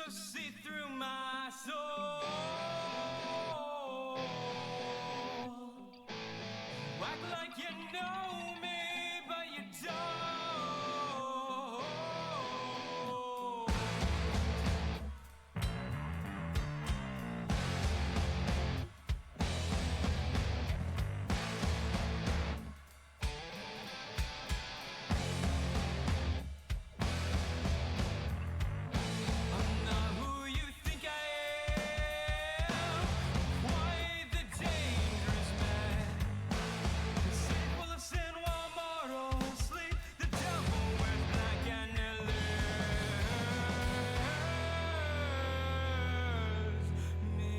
so see through my soul. Act like you know me, but you don't. I'm not who you think I am. Why the dangerous man? Sleep full of sin while mortals sleep. The devil wears black and illures me.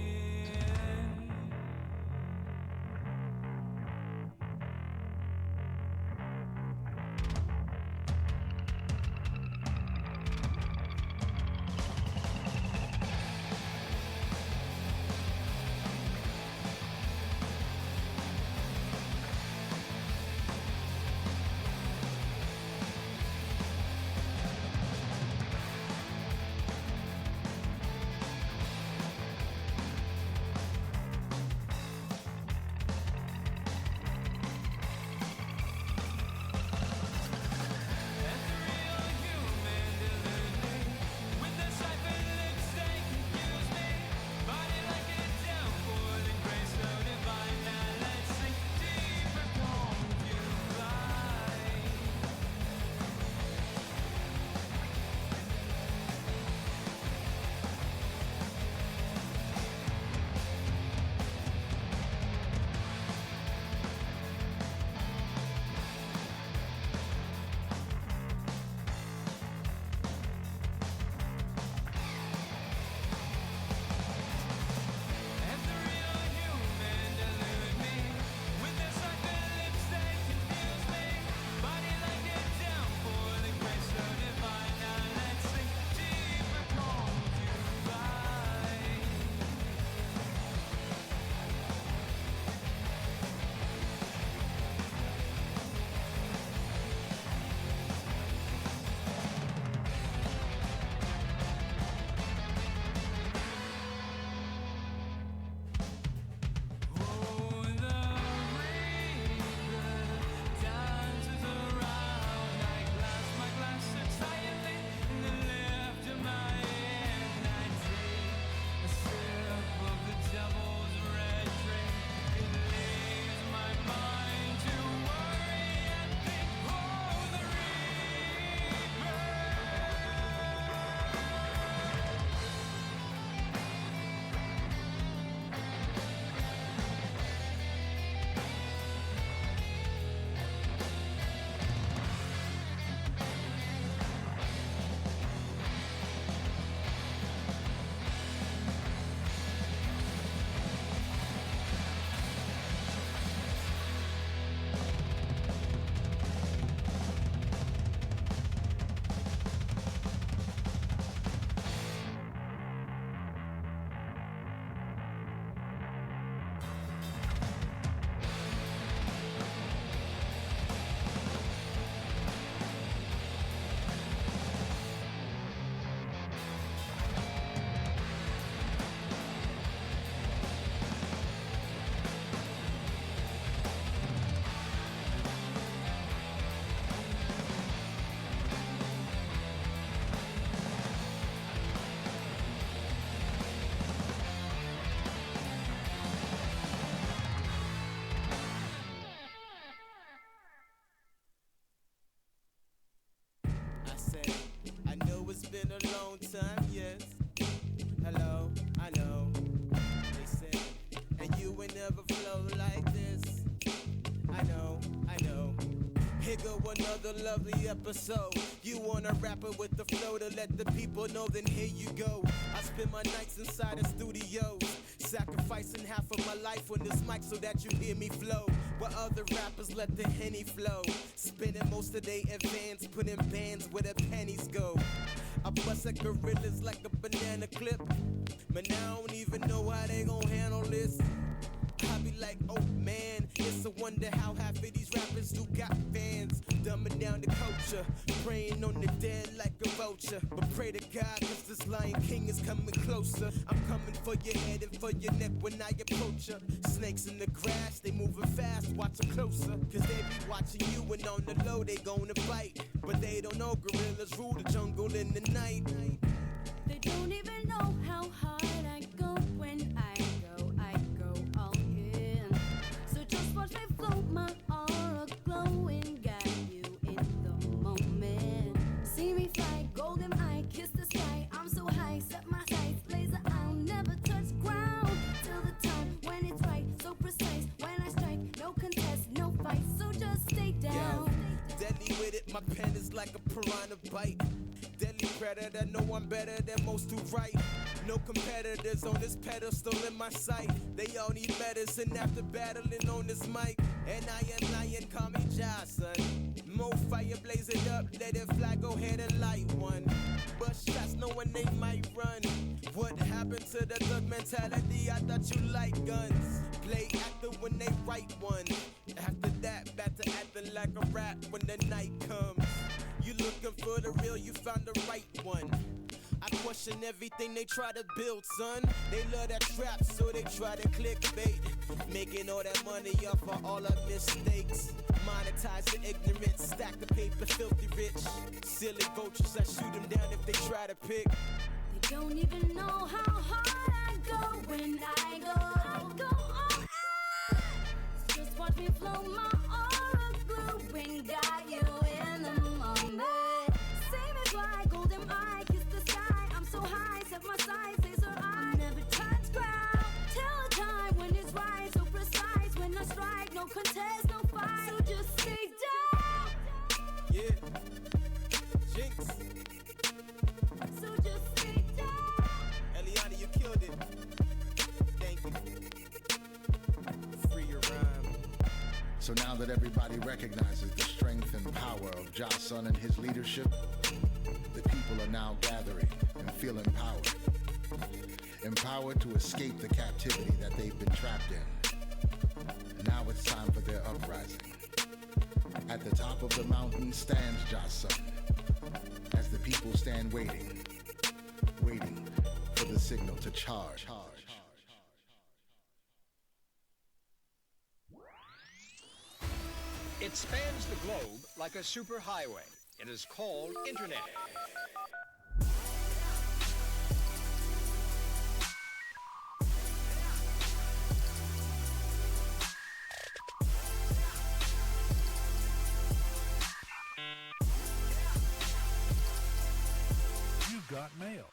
I know it's been a long time, yes. Hello, I know. Listen, and you ain't never flow like this. I know, I know. Here go another lovely episode. You want a rapper with the flow to let the people know, then here you go. I spend my nights inside the studios, sacrificing half of my life on this mic so that you hear me flow. While other rappers let the Henny flow, spending most of their advance, putting bands where the pennies go. I bust at gorillas like a banana clip, but now I don't even know how they gon' handle this. I be like, oh man, it's a wonder how half of these rappers do got fans. Dumbing down the culture, preying on the dead like a vulture. vulture, but pray to God, cause this Lion King is coming closer. I'm coming for your head and for your neck when I approach her. Snakes in the grass, they moving fast, watch them closer. Cause they be watching you and on the low they gonna bite. But they don't know gorillas rule the jungle in the night. They don't even know how hard I go when I go all in. So just watch me float, my aura glowing, got you in the moment. See me fly, golden eye, kiss the sky. I'm so high, set my sights, laser, I'll never touch ground. Till the time when it's right, so precise. When I strike, no contest, no fight, so just stay down. Deadly with it, my pen is like a piranha bite. Deadly predator, know I'm better than most who write. No competitors on this pedestal in my sight. They all need medicine after battling on this mic. And I am lying, call me Johnson. More fire blaze it up, let it fly, go ahead and light one. Bust shots knowing they might run. What happened to the thug mentality? I thought you liked guns. Play actor when they write one. After that, back to acting like a rap when the night comes. You looking for the real, you found the right one. I question everything they try to build, son. They love that trap, so they try to clickbait. Making all that money off of all our mistakes. Monetize the ignorance, stack the paper, filthy rich. Silly vultures, I shoot them down if they try to pick. They don't even know how hard I go when I go all in. Just watch me flow, my aura glowing, got you in the moment. See me fly, golden eye, kiss the sky. I'm so high, set my sights, laser eye, never touch ground. Till the time when it's right, so precise. When I strike, no contest, no fight, so just stay down. Yeah, Jinx, So just stay down. Eliana, you killed it. Thank you. Free your rhyme. So now that everybody recognizes the strength and power of Jason and his leadership, the people are now gathering and feel empowered. Empowered to escape the captivity that they've been trapped in. And now it's time for their uprising. At the top of the mountain stands Jason, as the people stand waiting for the signal to charge. It spans the globe like a superhighway. It is called Internet. You got mail.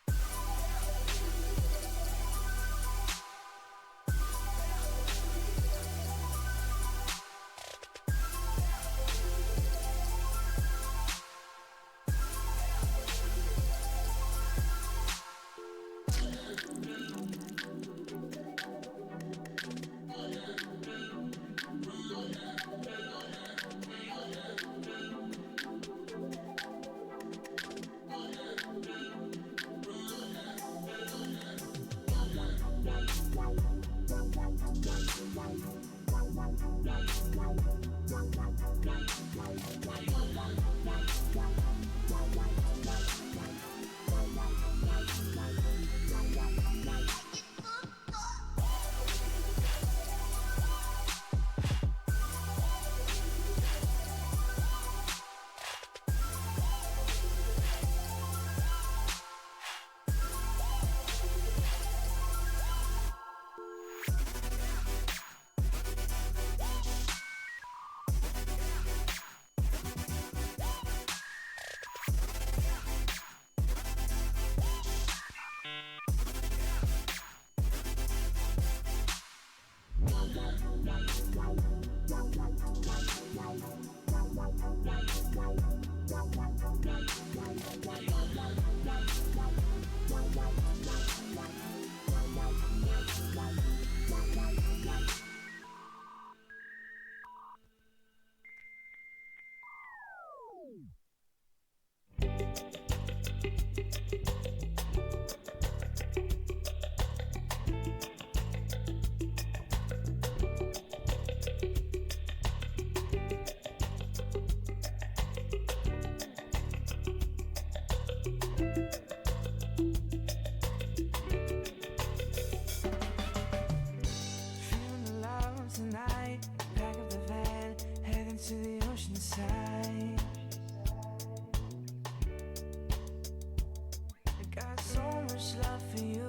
Got so much love for you,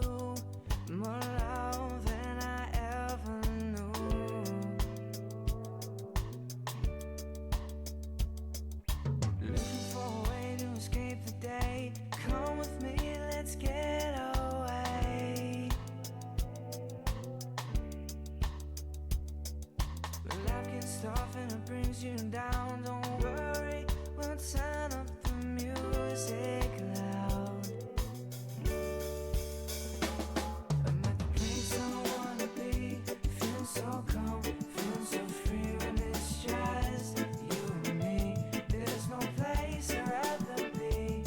more love than I ever knew. Looking for a way to escape the day. Come with me, let's get away. Life gets tough and it brings you down. Don't worry, we'll turn up the music loud. I'm at the place I wanna be, feeling so calm, feeling so free when it's just you and me. There's no place I'd rather be,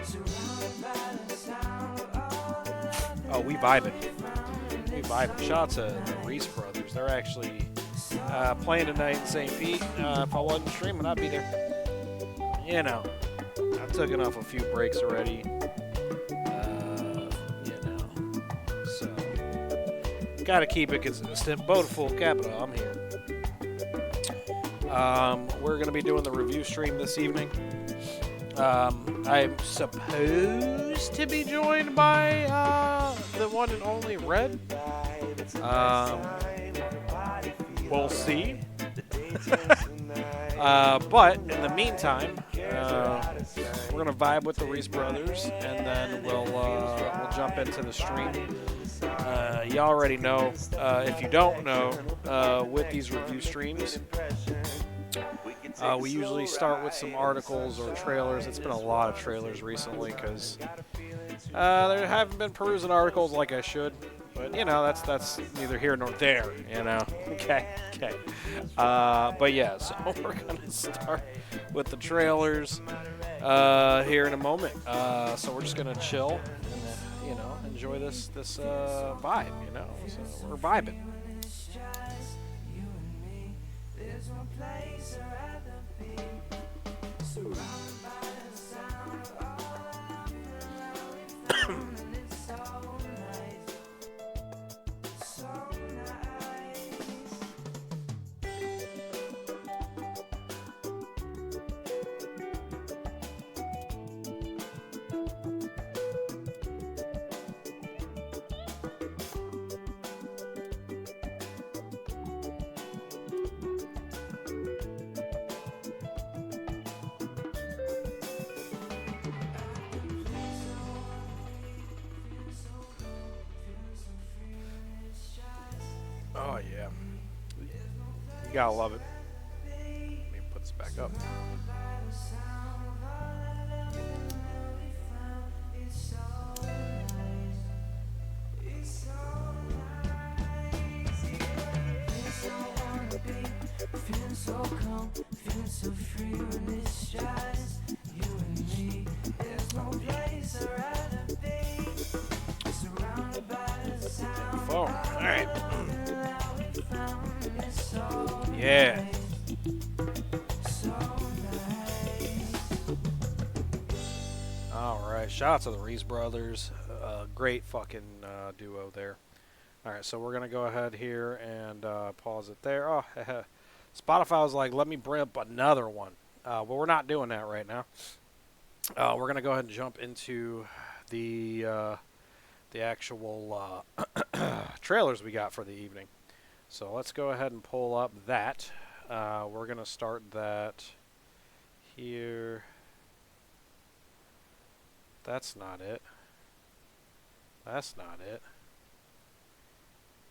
surrounded by the sound of all the love that Oh, we vibing. We vibing. Shout out to the Reese brothers. They're actually playing tonight in St. Pete. If I wasn't streaming, I'd be there. You know, I took enough a few breaks already. You know, so gotta keep it consistent. Boat full capital. I'm here. We're gonna be doing the review stream this evening. I'm supposed to be joined by the one and only Red. We'll see. But in the meantime, we're gonna vibe with the Reese brothers, and then we'll jump into the stream. You already know. If you don't know, with these review streams, we usually start with some articles or trailers. It's been a lot of trailers recently because there haven't been perusing articles like I should. But, you know, that's neither here nor there, you know. Okay. But, yeah, so we're going to start with the trailers here in a moment. So we're just going to chill and, you know, enjoy this vibe, you know. So we're vibing. Oh, yeah. You gotta love it. Let me put this back up. Feeling so calm, feeling so free when it's just you and me. There's no place I'd rather be, surrounded by the sound. Phone. All right. Yeah. All right. Shout out to the Reese brothers. Great fucking duo there. All right. So we're going to go ahead here and pause it there. Oh, Spotify was like, let me bring up another one. But we're not doing that right now. We're going to go ahead and jump into the actual trailers we got for the evening. So let's go ahead and pull up that. We're going to start that here. That's not it. That's not it.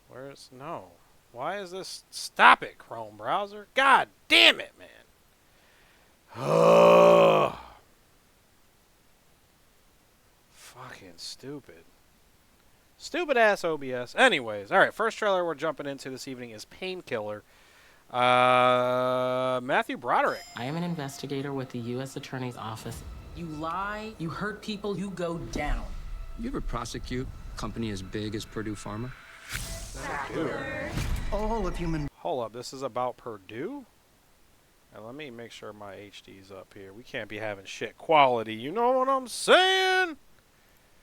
Where's... No. Why is this... Stop it, Chrome browser. God damn it, man. Oh. Fucking stupid. Stupid ass OBS. Anyways, all right. First trailer we're jumping into this evening is Painkiller. Matthew Broderick. I am an investigator with the U.S. Attorney's Office. You lie, you hurt people, you go down. You ever prosecute a company as big as Purdue Pharma? All of human Hold up. This is about Purdue? And let me make sure my HD's up here. We can't be having shit quality. You know what I'm saying?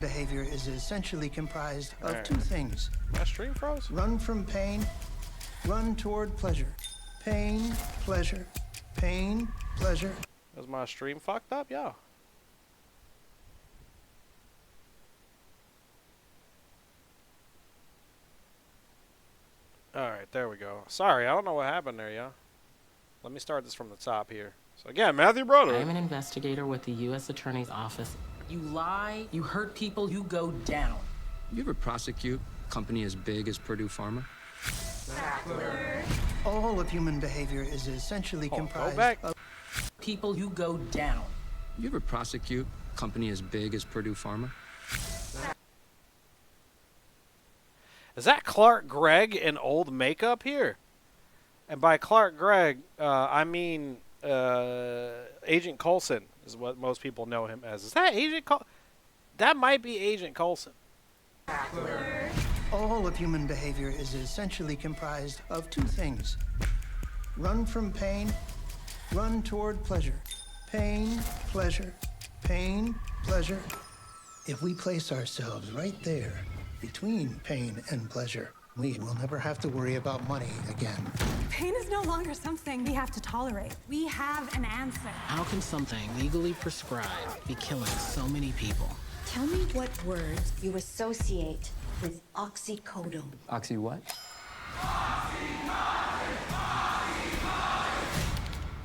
behavior is essentially comprised of Alright. two things. My stream froze? Run from pain, run toward pleasure. Pain, pleasure, pain, pleasure. Is my stream fucked up? Yeah. there we go. Sorry, I don't know what happened there, yeah. Let me start this from the top here. So again, Matthew Brother. I am an investigator with the U.S. Attorney's Office. You lie, you hurt people, you go down. You ever prosecute a company as big as Purdue Pharma? All of human behavior is essentially Go comprised back. of People, you go down. You ever prosecute a company as big as Purdue Pharma? Is that Clark Gregg in old makeup here? And by Clark Gregg, I mean Agent Coulson is what most people know him as. Is that Agent Coulson? That might be Agent Coulson. all of human behavior is essentially comprised of two things. Run from pain, run toward pleasure. Pain, pleasure, pain, pleasure. If we place ourselves right there, between pain and pleasure, we will never have to worry about money again. Pain is no longer something we have to tolerate. We have an answer. How can something legally prescribed be killing so many people? Tell me what words you associate with oxycodone. Oxy what?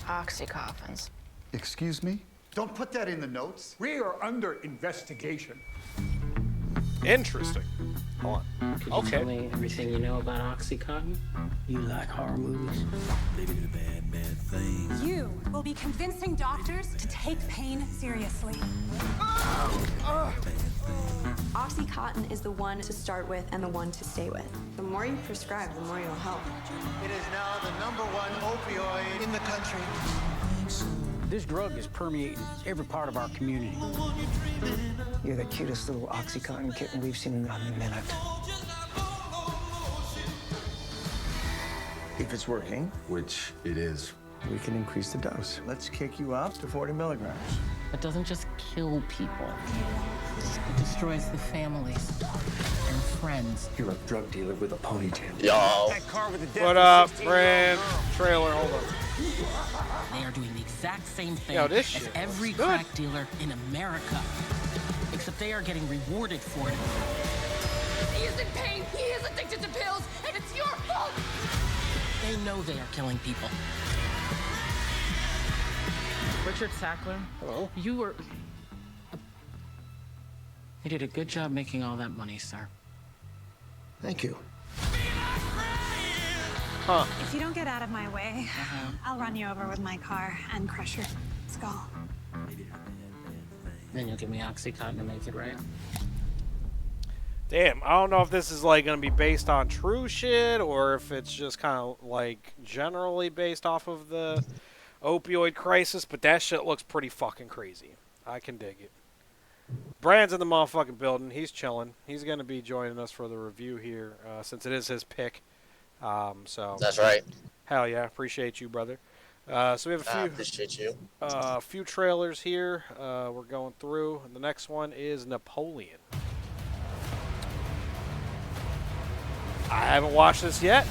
Oxycoffins. Excuse me? Don't put that in the notes. We are under investigation. Interesting. Hold on. Could you tell me everything you know about Oxycontin? You like horror movies? Baby, the bad, bad things. You will be convincing doctors to take pain seriously. Oxycontin is the one to start with and the one to stay with. The more you prescribe, the more you'll help. It is now the #1 opioid in the country. This drug is permeating every part of our community. You're the cutest little Oxycontin kitten we've seen in a minute. If it's working, Which it is. we can increase the dose. Let's kick you up to 40 milligrams. It doesn't just kill people. It destroys the families and friends. You're a drug dealer with a ponytail. That car with the death What of up, 16 Brand? Trailer, hold on. They are doing the exact same thing Yo, this as shit every looks good. crack dealer in America. Except they are getting rewarded for it. He is in pain. He is addicted to pills, and it's your fault. They know they are killing people. Richard Sackler, hello. You were... You did a good job making all that money, sir. Thank you. Huh. If you don't get out of my way, I'll run you over with my car and crush your skull. Then you'll give me Oxycontin to make it right. Damn, I don't know if this is like gonna be based on true shit or if it's just kind of like generally based off of the opioid crisis, but that shit looks pretty fucking crazy. I can dig it. Brand's in the motherfucking building. He's chilling. He's gonna be joining us for the review here since it is his pick. So that's right. Hell yeah, appreciate you, brother. So we have a few. Appreciate you. Few trailers here. We're going through. And the next one is Napoleon. I haven't watched this yet.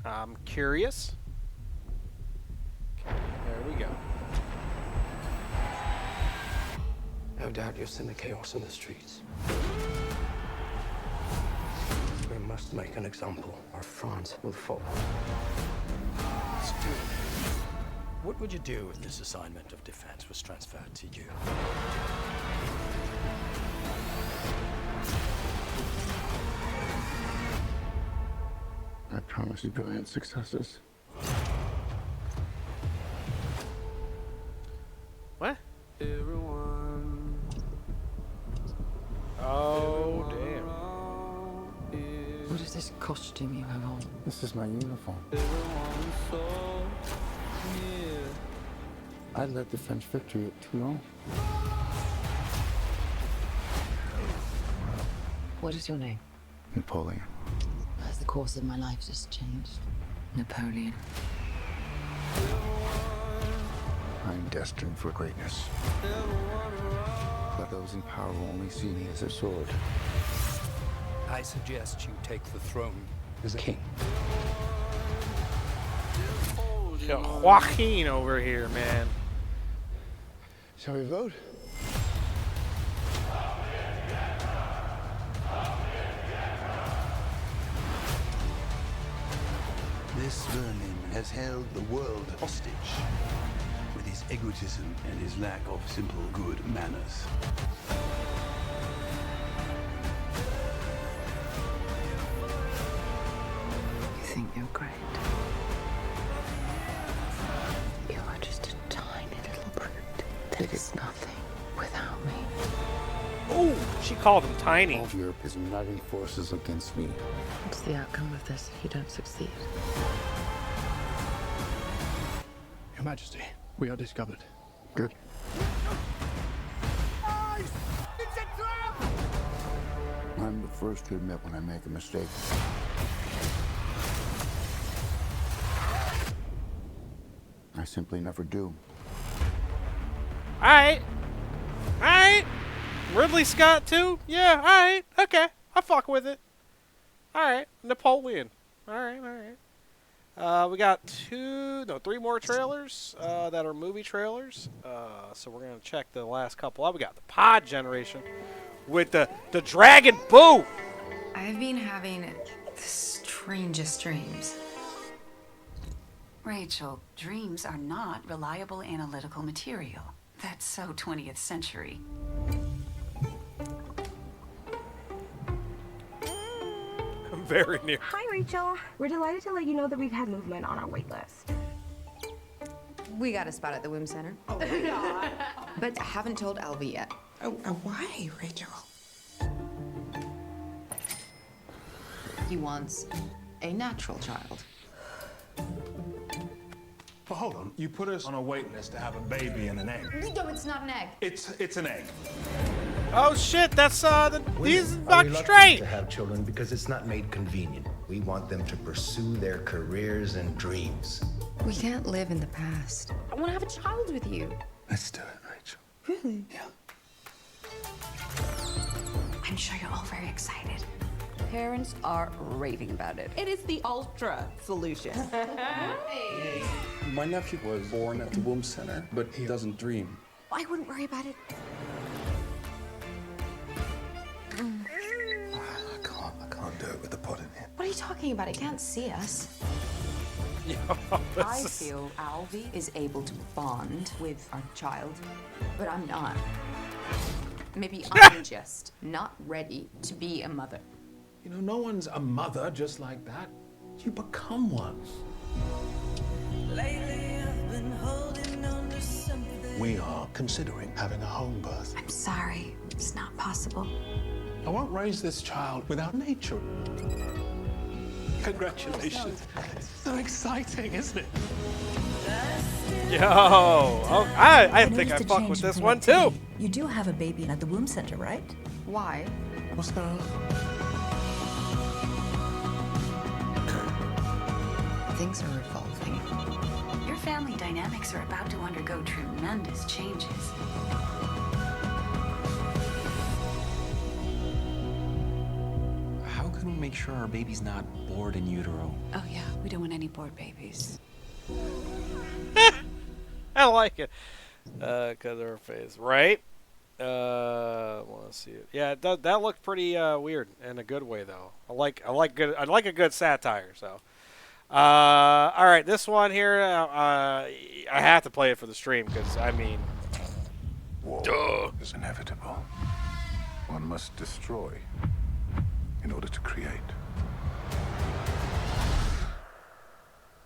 I'm curious. Okay, there we go. No doubt you'll send the chaos in the streets. We must make an example, or France will fall. What would you do if this assignment of defense was transferred to you? I promise you brilliant successes. What? Oh, damn. What is this costume you have on? This is my uniform. I led the French victory at Toulon. What is your name? Napoleon. Has the course of my life just changed? Napoleon. I'm destined for greatness. But those in power will only see me as a sword. I suggest you take the throne as a king. Got Joaquin over here, man. Shall we vote? This vermin has held the world hostage with his egotism and his lack of simple good manners. You think you're great? You are just a tiny little brute that is nothing without me. Oh, she called him tiny. All of Europe is uniting forces against me. What's the outcome of this if you don't succeed? Your Majesty, we are discovered. Good. It's a trap! I'm the first to admit when I make a mistake. I simply never do. Alright. Alright. Ridley Scott too? Yeah, alright. Okay. I fuck with it. Alright. Napoleon. Alright, alright. We got 3 more trailers that are movie trailers. So we're going to check the last couple out. We got the Pod Generation with the Dragon Boo. I've been having the strangest dreams. Rachel, dreams are not reliable analytical material. That's so 20th century. Very near. Hi, Rachel. We're delighted to let you know that we've had movement on our wait list. We got a spot at the Womb Center. Oh my God. But I haven't told Alvy yet. Why, Rachel? He wants a natural child. But hold on, you put us on a wait list to have a baby and an egg. No, it's not an egg. It's an egg. Oh shit, that's these Women are not reluctant straight. to have children because it's not made convenient. We want them to pursue their careers and dreams. We can't live in the past. I want to have a child with you. Let's do it, Rachel. Really? Yeah. I'm sure you're all very excited. Parents are raving about it. It is the ultra solution. My nephew was born at the Womb Center, but he doesn't dream. I wouldn't worry about it. I can't do it with the pod in here. What are you talking about? It can't see us. I feel Alvy is able to bond with our child, but I'm not. Maybe I'm just not ready to be a mother. You know, no one's a mother just like that. You become one. We are considering having a home birth. I'm sorry, it's not possible. I won't raise this child without nature. Congratulations. So exciting, isn't it? Yo, oh, I think I fuck with this one too. You do have a baby at the Womb Center, right? Why? What's going on? Things are evolving. Your family dynamics are about to undergo tremendous changes. How can we make sure our baby's not bored in utero? Oh yeah, we don't want any bored babies. I like it. Cause of her face, right? Want to see it? Yeah, that looked pretty weird in a good way though. I like a good satire. So, all right, this one here, I have to play it for the stream because I mean, War is inevitable. One must destroy in order to create.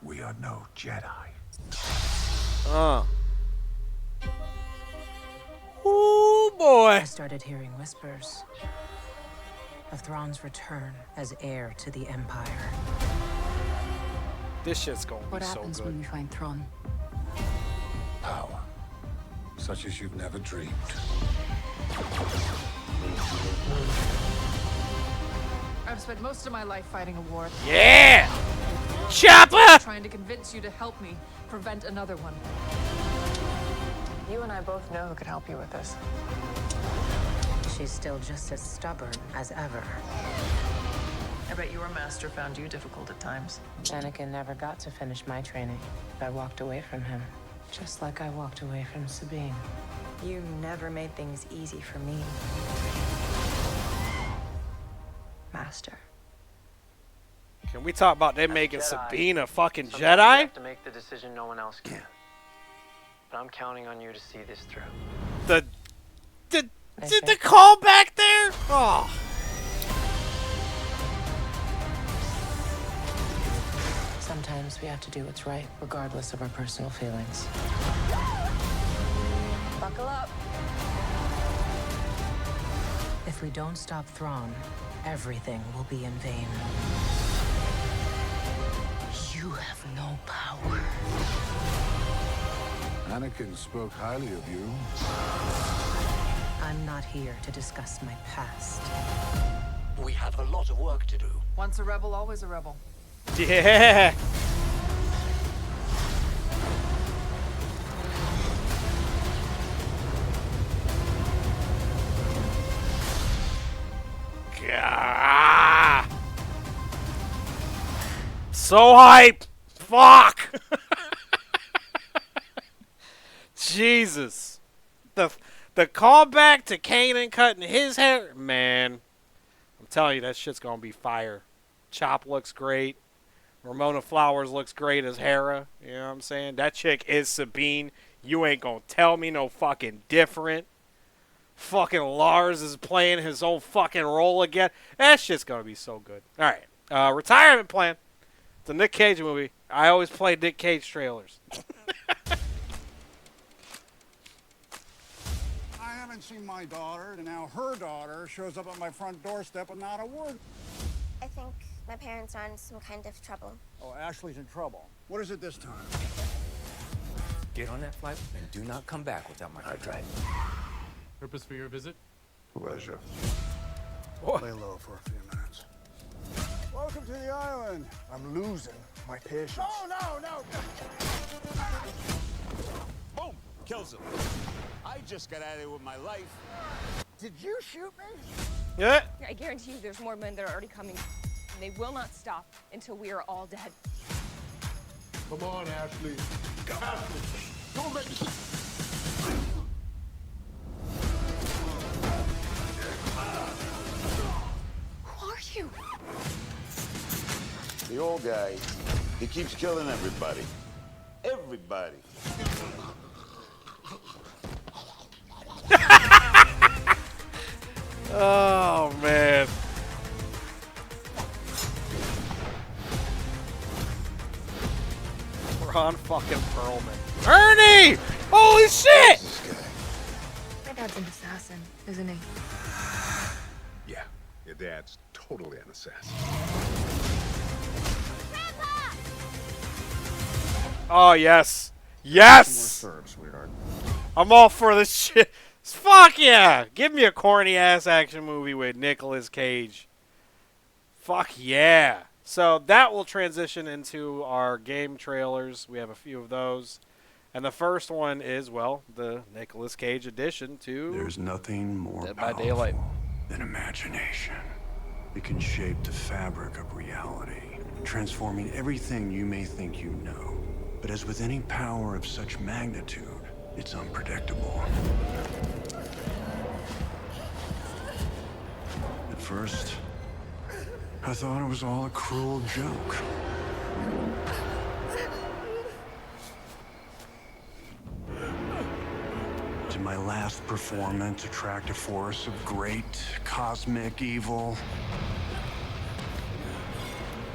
We are no Jedi. Oh boy! I started hearing whispers of Thrawn's return as heir to the Empire. This shit's gonna What be so happens good. when we find Thrawn? Power, such as you've never dreamed. I've spent most of my life fighting a war. Yeah! Chopper! Trying to convince you to help me prevent another one. You and I both know who could help you with this. She's still just as stubborn as ever. I bet your master found you difficult at times. Anakin never got to finish my training. I walked away from him, just like I walked away from Sabine. You never made things easy for me, Master. Can we talk about them making Sabine a fucking sometimes you Jedi? have to make the decision no one else can. But I'm counting on you to see this through. The call back there? Oh. Sometimes we have to do what's right, regardless of our personal feelings. Buckle up. If we don't stop Thrawn, everything will be in vain. You have no power. Anakin spoke highly of you. I'm not here to discuss my past. We have a lot of work to do. Once a rebel, always a rebel. Yeah. Gah. So hype. Fuck. Jesus. The callback to Kanan cutting his hair, man. I'm telling you, that shit's gonna be fire. Chop looks great. Ramona Flowers looks great as Hera. You know what I'm saying? That chick is Sabine. You ain't gonna tell me no fucking different. Fucking Lars is playing his own fucking role again. That shit's gonna be so good. Alright. Retirement plan. It's a Nick Cage movie. I always play Nick Cage trailers. I haven't seen my daughter, and now her daughter shows up at my front doorstep with not a word. I think my parents are in some kind of trouble. Oh, Ashley's in trouble. What is it this time? Get on that flight and do not come back without my hard drive. Purpose for your visit? Pleasure. Lay low for a few minutes. Welcome to the island. I'm losing my patience. No! Boom! Kills him. I just got out of here with my life. Did you shoot me? Yeah. I guarantee you there's more men that are already coming. And they will not stop until we are all dead. Come on, Ashley. Ashley, don't let me... Who are you? The old guy, he keeps killing everybody. Everybody. Oh, man. Ron fucking Perlman. Ernie! Holy shit! My dad's an assassin, isn't he? Yeah, your dad's totally an assassin. Oh, yes. Yes! More serve, sweetheart. I'm all for this shit. Fuck yeah! Give me a corny-ass action movie with Nicolas Cage. Fuck yeah! So that will transition into our game trailers. We have a few of those. And the first one is, well, the Nicolas Cage edition to There's nothing more Dead by Daylight than imagination. It can shape the fabric of reality, transforming everything you may think you know. But as with any power of such magnitude, it's unpredictable. At first, I thought it was all a cruel joke. Did my last performance attract a force of great cosmic evil?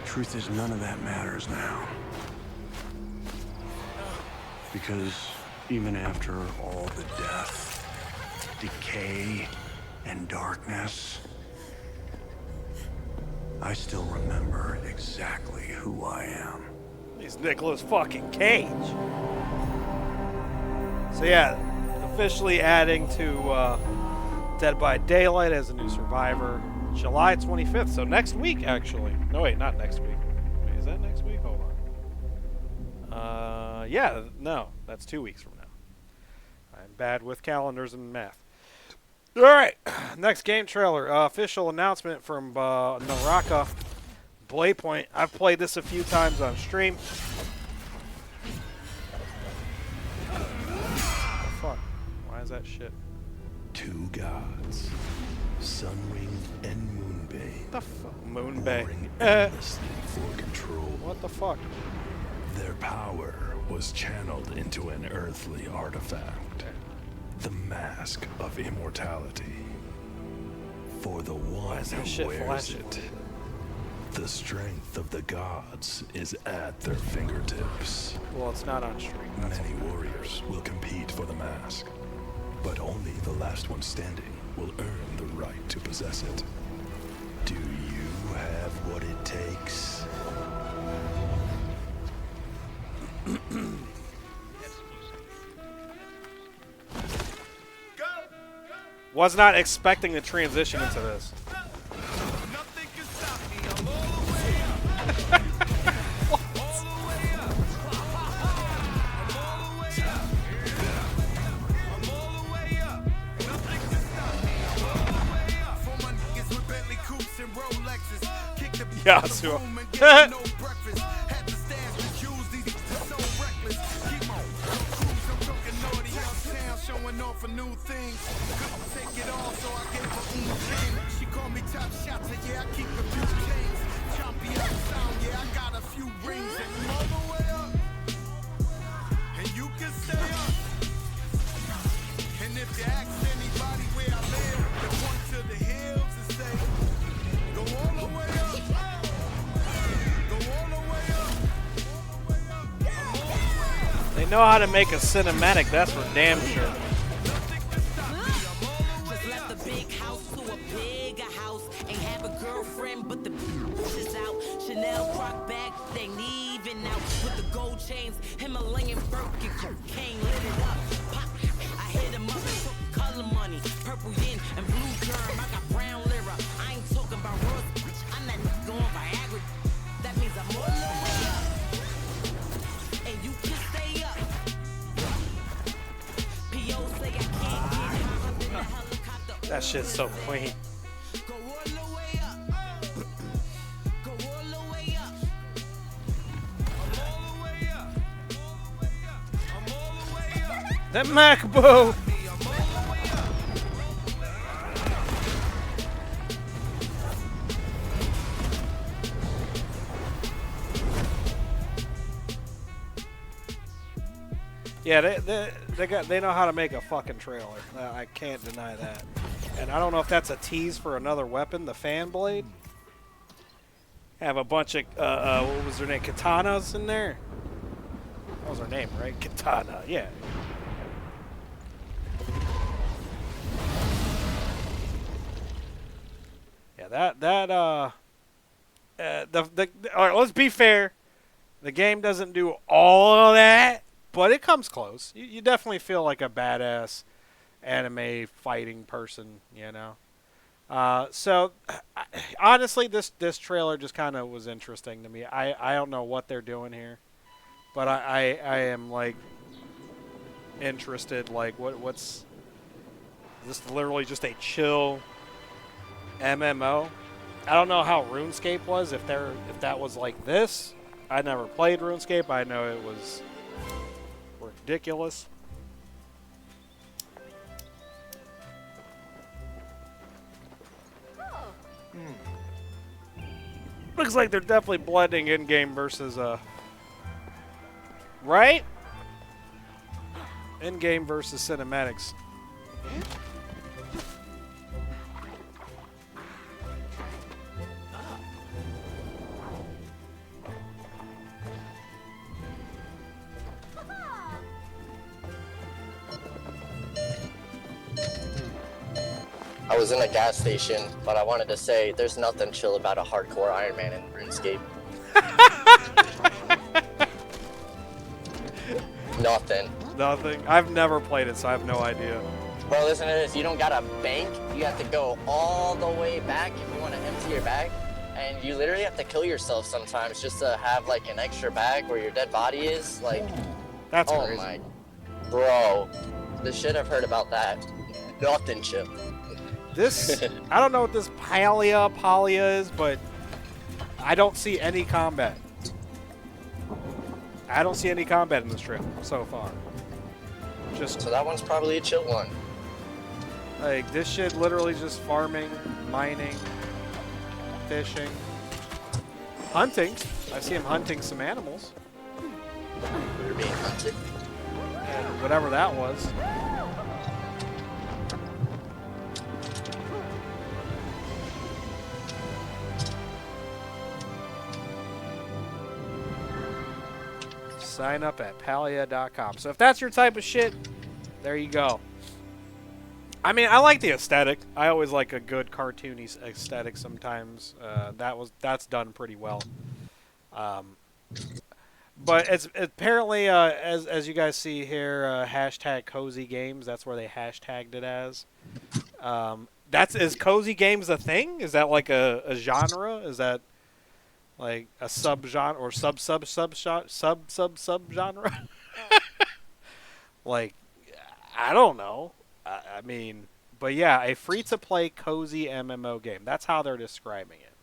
Truth is, none of that matters now. Because even after all the death, decay, and darkness, I still remember exactly who I am. He's Nicolas fucking Cage. So yeah, officially adding to Dead by Daylight as a new survivor, July 25th. So next week, actually. No, wait, not next week. Wait, is that next week? Hold on. Yeah, no, that's 2 weeks from now. I'm bad with calendars and math. All right, next game trailer. Official announcement from Naraka Blaypoint. I've played this a few times on stream. Oh, fuck. Why is that shit? Two gods Sunring and Moonbane. The Moonbane. Endlessly for control. What the fuck? Their power was channeled into an earthly artifact, the Mask of Immortality. For the one who wears it, the strength of the gods is at their fingertips. Well, it's not on stream. Many warriors will compete for the mask, but only the last one standing will earn the right to possess it. Do you have what it takes? Was not expecting to transition into this. Yeah, so. Showing off for new things. Couldn't take it all, so I gave her chain. She called me top shots, and yeah, I keep a few chains. Chompy out sound, yeah, I got a few rings. And I'm all the way up. And you can stay up. And if you ask anybody where I live, they point to the hills and say, go all the way up. Go all the way up. They know how to make a cinematic, that's for damn sure. Just left the big house to a bigger house. Ain't have a girlfriend, but the is out. Chanel Croc bag, they even out. With the gold chains, Himalayan Birkin, cocaine lit it up. Pop, I hit him up and took color money. Purple yin and blue germ, I got brown lira. I ain't talking about rose, I'm that nigga going Viagra. That means I'm all the way up. And you can stay up. P.O. say I can't get high up in the helicopter. That shit's so clean. Go all the way up. Go all the way up. I'm all the way up. I'm all the way up. That MacBook. Yeah, they know how to make a fucking trailer. I can't deny that. And I don't know if that's a tease for another weapon, the fan blade. Have a bunch of what was their name? Katanas in there. That was her name, right? Katana. Yeah. Yeah, all right, let's be fair. The game doesn't do all of that, but it comes close. You definitely feel like a badass anime fighting person, you know. Honestly, this trailer just kind of was interesting to me. I don't know what they're doing here, but I am like interested. Like, what's this? Literally just a chill MMO. I don't know how RuneScape was. If that was like this. I never played RuneScape. I know it was ridiculous. Looks like they're definitely blending in-game versus right? In-game versus cinematics. I was in a gas station, but I wanted to say there's nothing chill about a hardcore Iron Man in RuneScape. Nothing. Nothing? I've never played it, so I have no idea. Bro, listen to this. You don't got a bank. You have to go all the way back if you want to empty your bag. And you literally have to kill yourself sometimes just to have, like, an extra bag where your dead body is. Like, that's oh crazy. My. Bro, the shit I've heard about that, nothing chill. This, I don't know what this Palia is, but I don't see any combat. I don't see any combat in this trailer so far. Just so that one's probably a chill one. Like, this shit literally just farming, mining, fishing, hunting. I see him hunting some animals. We're being hunted. And whatever that was. Sign up at palia.com. So if that's your type of shit, there you go. I mean, I like the aesthetic. I always like a good cartoony aesthetic sometimes. That's done pretty well. But it's apparently, as you guys see here, hashtag cozy games. That's where they hashtagged it as. Is cozy games a thing? Is that like a genre? Is that like a sub-genre or sub-genre? Like, I don't know. I mean, but yeah, a free-to-play cozy MMO game. That's how they're describing it.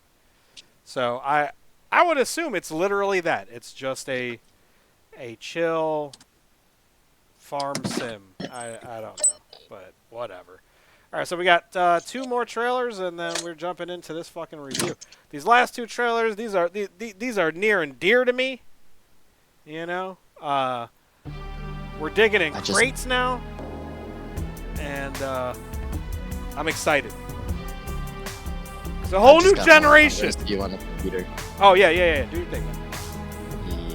So I would assume it's literally that. It's just a chill farm sim. I don't know, but whatever. All right, so we got 2 more trailers, and then we're jumping into this fucking review. These last 2 trailers, these are near and dear to me. You know, we're digging in crates now, and I'm excited. It's a whole new generation. You on the computer? Oh yeah. Do your thing.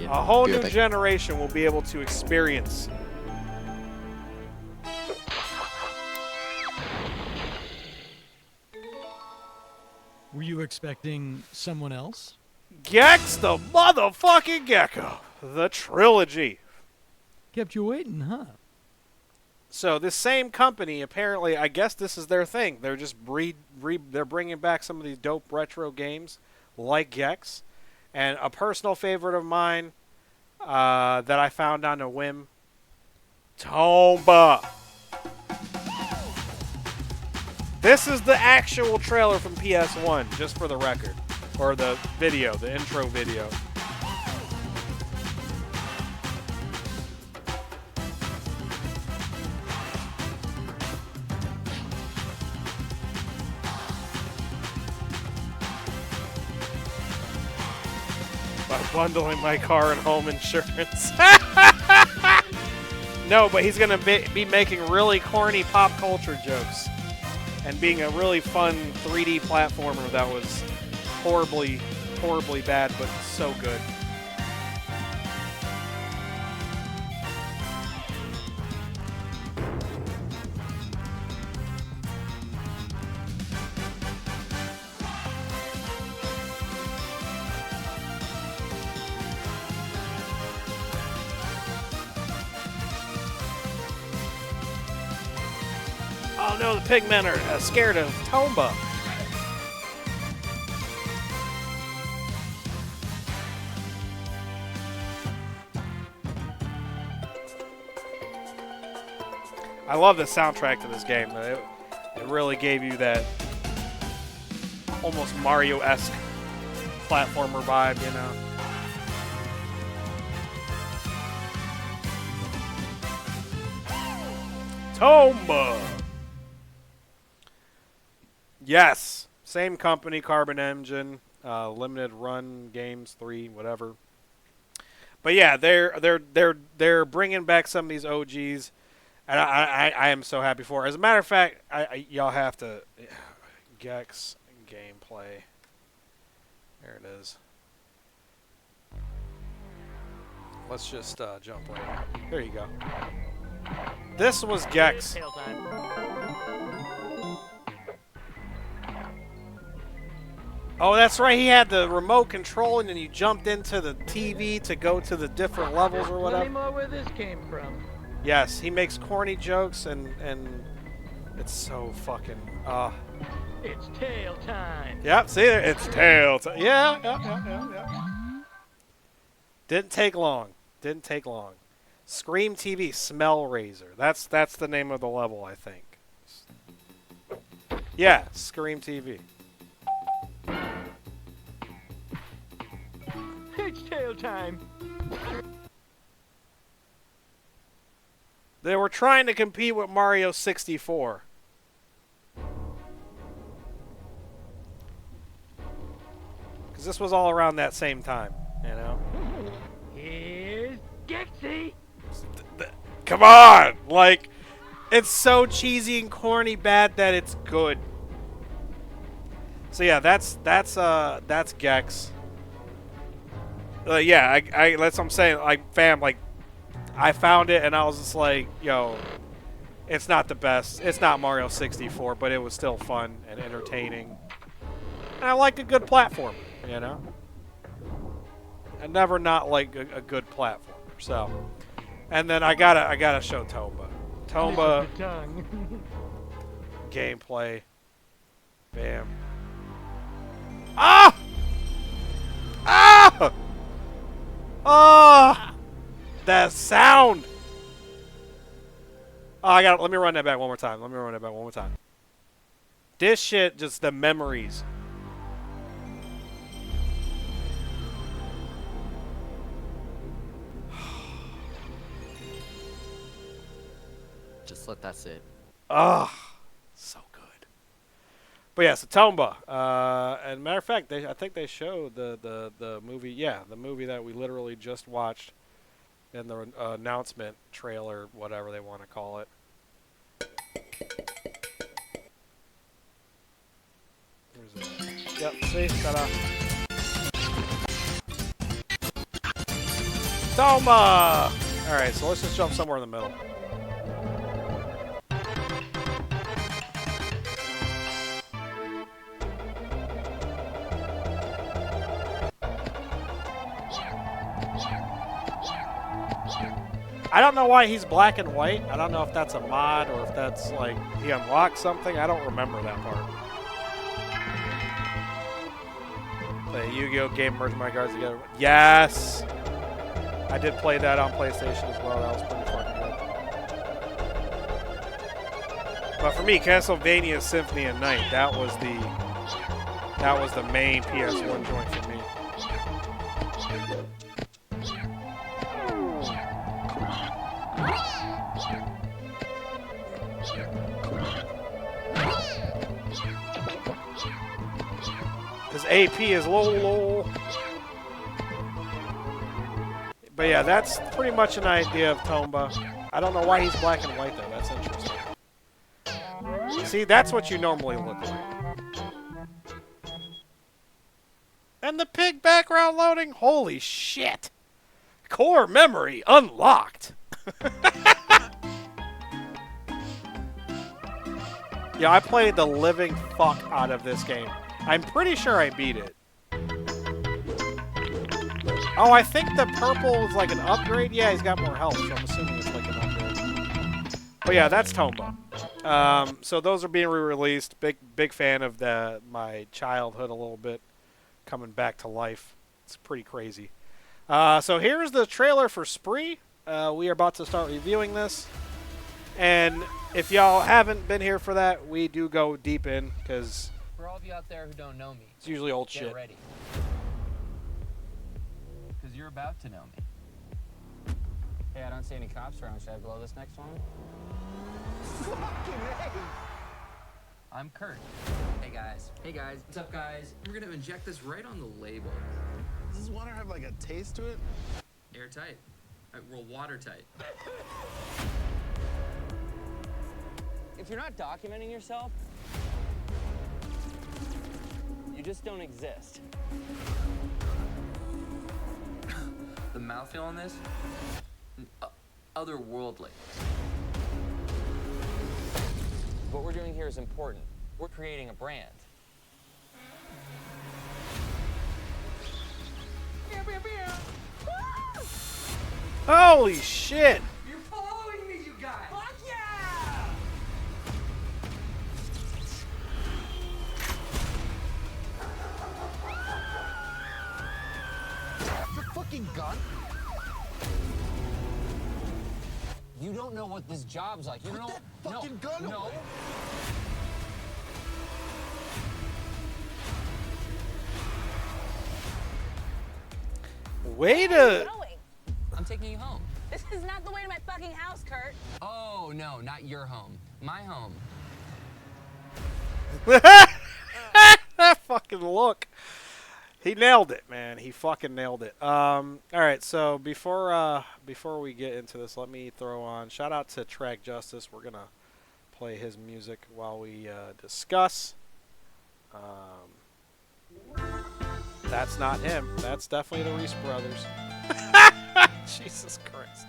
Yeah, a whole new generation will be able to experience. Were you expecting someone else? Gex the motherfucking Gecko. The trilogy. Kept you waiting, huh? So this same company, apparently, I guess this is their thing. They're just they're bringing back some of these dope retro games like Gex. And a personal favorite of mine that I found on a whim, Tomba. This is the actual trailer from PS1, just for the record. Or the video, the intro video. By bundling my car and home insurance. No, but he's going to be making really corny pop culture jokes. And being a really fun 3D platformer that was horribly, horribly bad, but so good. Oh no, the pigmen are scared of Tomba. I love the soundtrack to this game. It really gave you that almost Mario-esque platformer vibe, you know. Tomba! Yes, same company, Carbon Engine, Limited Run Games 3, whatever. But yeah, they're bringing back some of these OGs, and I am so happy for it. As a matter of fact, y'all have to Gex gameplay. There it is. Let's just jump right in. Here you go. This was Gex. Oh, that's right. He had the remote control, and then you jumped into the TV to go to the different levels or whatever. Tell me more where this came from. Yes, he makes corny jokes, and it's so fucking. It's tail time. Yep, see there? It's tail time. Yeah. Didn't take long. Scream TV Smell Razor. That's the name of the level, I think. Yeah, Scream TV. It's tail time. They were trying to compete with Mario 64. 'Cause this was all around that same time, you know? Here's Gexy. Come on! Like, it's so cheesy and corny bad that it's good. So yeah, that's Gex. Yeah, that's what I'm saying. Like, fam, like, I found it and I was just like, yo, it's not the best. It's not Mario 64, but it was still fun and entertaining. And I like a good platform, you know? I never not like a good platformer, so. And then I gotta show Tomba. Tomba gameplay. Bam. Ah! Ah! Oh! That sound! Oh, let me run that back one more time. This shit, just the memories. Just let that sit. Ugh. So good. But yeah, so Tomba. And matter of fact, I think they showed the movie. Yeah, the movie that we literally just watched in the announcement trailer, whatever they want to call it. Where's it? Yep, see? Ta-da. Tomba! Alright, so let's just jump somewhere in the middle. I don't know why he's black and white. I don't know if that's a mod or if that's like he unlocked something. I don't remember that part. Play Yu-Gi-Oh! Game merge my cards together. Yes! I did play that on PlayStation as well. That was pretty fucking good. But for me, Castlevania Symphony of Night, that was the main PS1 joint for me. His AP is low. But yeah, that's pretty much an idea of Tomba. I don't know why he's black and white though. That's interesting. See, that's what you normally look like. And the pig background loading? Holy shit! Core memory unlocked! Yeah, I played the living fuck out of this game. I'm pretty sure I beat it. Oh, I think the purple is like an upgrade. Yeah, he's got more health, so I'm assuming it's like an upgrade. But yeah, that's Tomba. So those are being re-released. Big fan of my childhood a little bit coming back to life. It's pretty crazy. So here's the trailer for Spree. We are about to start reviewing this. And if y'all haven't been here for that, we do go deep in, because For all of you out there who don't know me, it's usually old get shit. ready. Because you're about to know me. Hey, I don't see any cops around. Should I blow this next one? I'm Kurt. Hey guys. Hey guys. What's up, guys? We're gonna inject this right on the label. Does this water have like a taste to it? Airtight. Well, watertight. If you're not documenting yourself, you just don't exist. The mouthfeel on this? Otherworldly. What we're doing here is important. We're creating a brand. Holy shit! You're following me, you guys! Fuck yeah! It's a fucking gun? You don't know what this job's like. You don't know. That fucking gun No. away. Way to... I'm taking you home. This is not the way to my fucking house, Kurt. Oh, no, not your home. My home. That fucking look. He nailed it, man. He fucking nailed it. All right, so before we get into this, let me throw on shout out to Track Justice. We're gonna play his music while we discuss. That's not him. That's definitely the Reese brothers. Jesus Christ.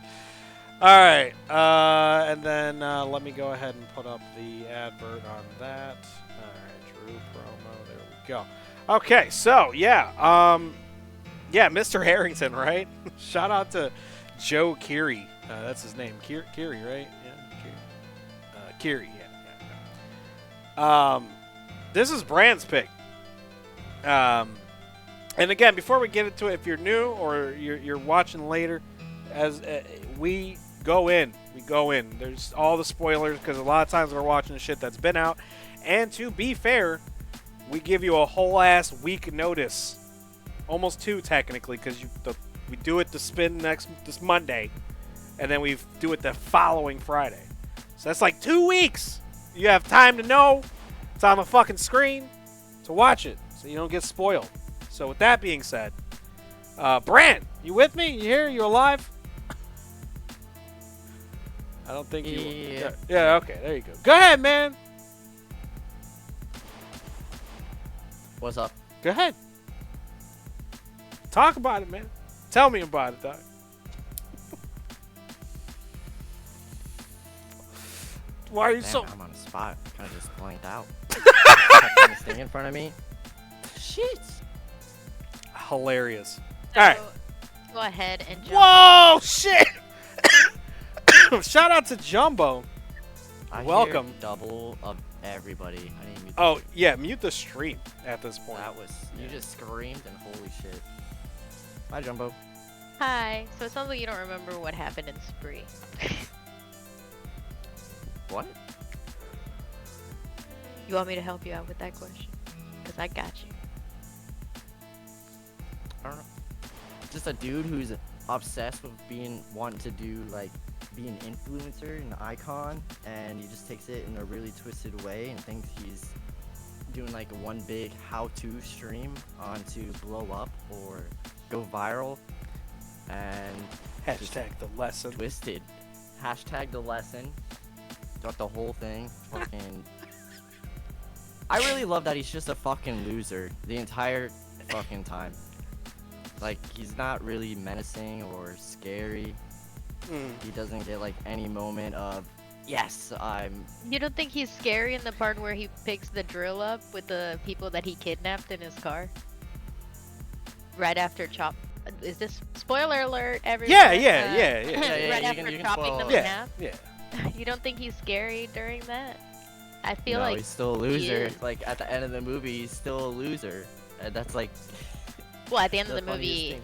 All right, and then let me go ahead and put up the advert on that. All right, Drew promo. There we go. Okay, so yeah, Mr. Harrington, right? Shout out to Joe Keery. That's his name, Keery, right? Yeah, Keery. Yeah. This is Brand's pick. And again, before we get into it, if you're new or you're watching later, as we go in. There's all the spoilers because a lot of times we're watching shit that's been out. And to be fair, we give you a whole ass week notice, almost 2 technically, because we do it to spin this Monday, and then we do it the following Friday. So that's like 2 weeks. You have time to know it's on the fucking screen to watch it, so you don't get spoiled. So with that being said, Brand, you with me? You here? You alive? I don't think you. Yeah. Okay. There you go. Go ahead, man. What's up? Go ahead. Talk about it, man. Tell me about it, dog. Why are you so... I'm on the spot. Kind of just blanked out. This thing in front of me. Shit. Hilarious. So, all right. Go ahead and jump. Whoa, shit. Shout out to Jumbo. Welcome. Double of everybody. I need to mute mute the stream at this point. That was you just screamed and holy shit. Bye, Jumbo. Hi. So it sounds like you don't remember what happened in Spree. What? You want me to help you out with that question? Because I got you. I don't know. Just a dude who's obsessed with wanting to do be an influencer, an icon, and he just takes it in a really twisted way and thinks he's doing like one big how-to stream to blow up or go viral. And hashtag the lesson. Twisted. Hashtag the lesson. Throughout the whole thing. Fucking. I really love that he's just a fucking loser the entire fucking time. Like, he's not really menacing or scary. He doesn't get any moment of, yes, I'm... You don't think he's scary in the part where he picks the drill up with the people that he kidnapped in his car? Right after chop... Is this... Spoiler alert, everyone? Yeah. Right after chopping them in half? Yeah. You don't think he's scary during that? I feel no, like... he's still a loser. At the end of the movie, he's still a loser. And that's Well, at the end of the movie,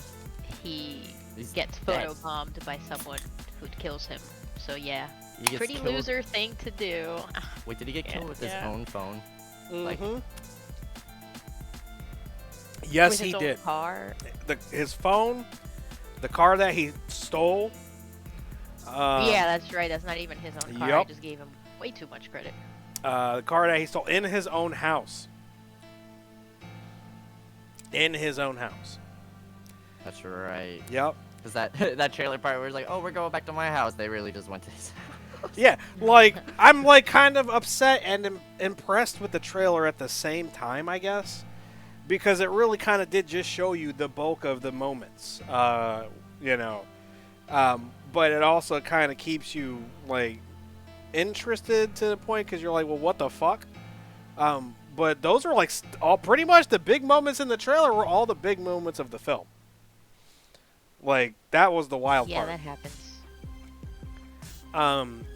he gets photobombed by someone who kills him. So yeah, pretty loser thing to do. Wait, did he get killed with his own phone? Yes, with he his did. Own car. His phone, the car that he stole. Yeah, that's right. That's not even his own car. I just gave him way too much credit. The car that he stole in his own house. In his own house. That's right. Yep. Because that trailer part where it's like, oh, we're going back to my house. They really just went to his house. Yeah, I'm kind of upset and impressed with the trailer at the same time, I guess. Because it really kind of did just show you the bulk of the moments, but it also kind of keeps you, interested to the point because you're like, well, what the fuck? But those are all pretty much the big moments in the trailer were all the big moments of the film. That was the wild part. Yeah, that happens.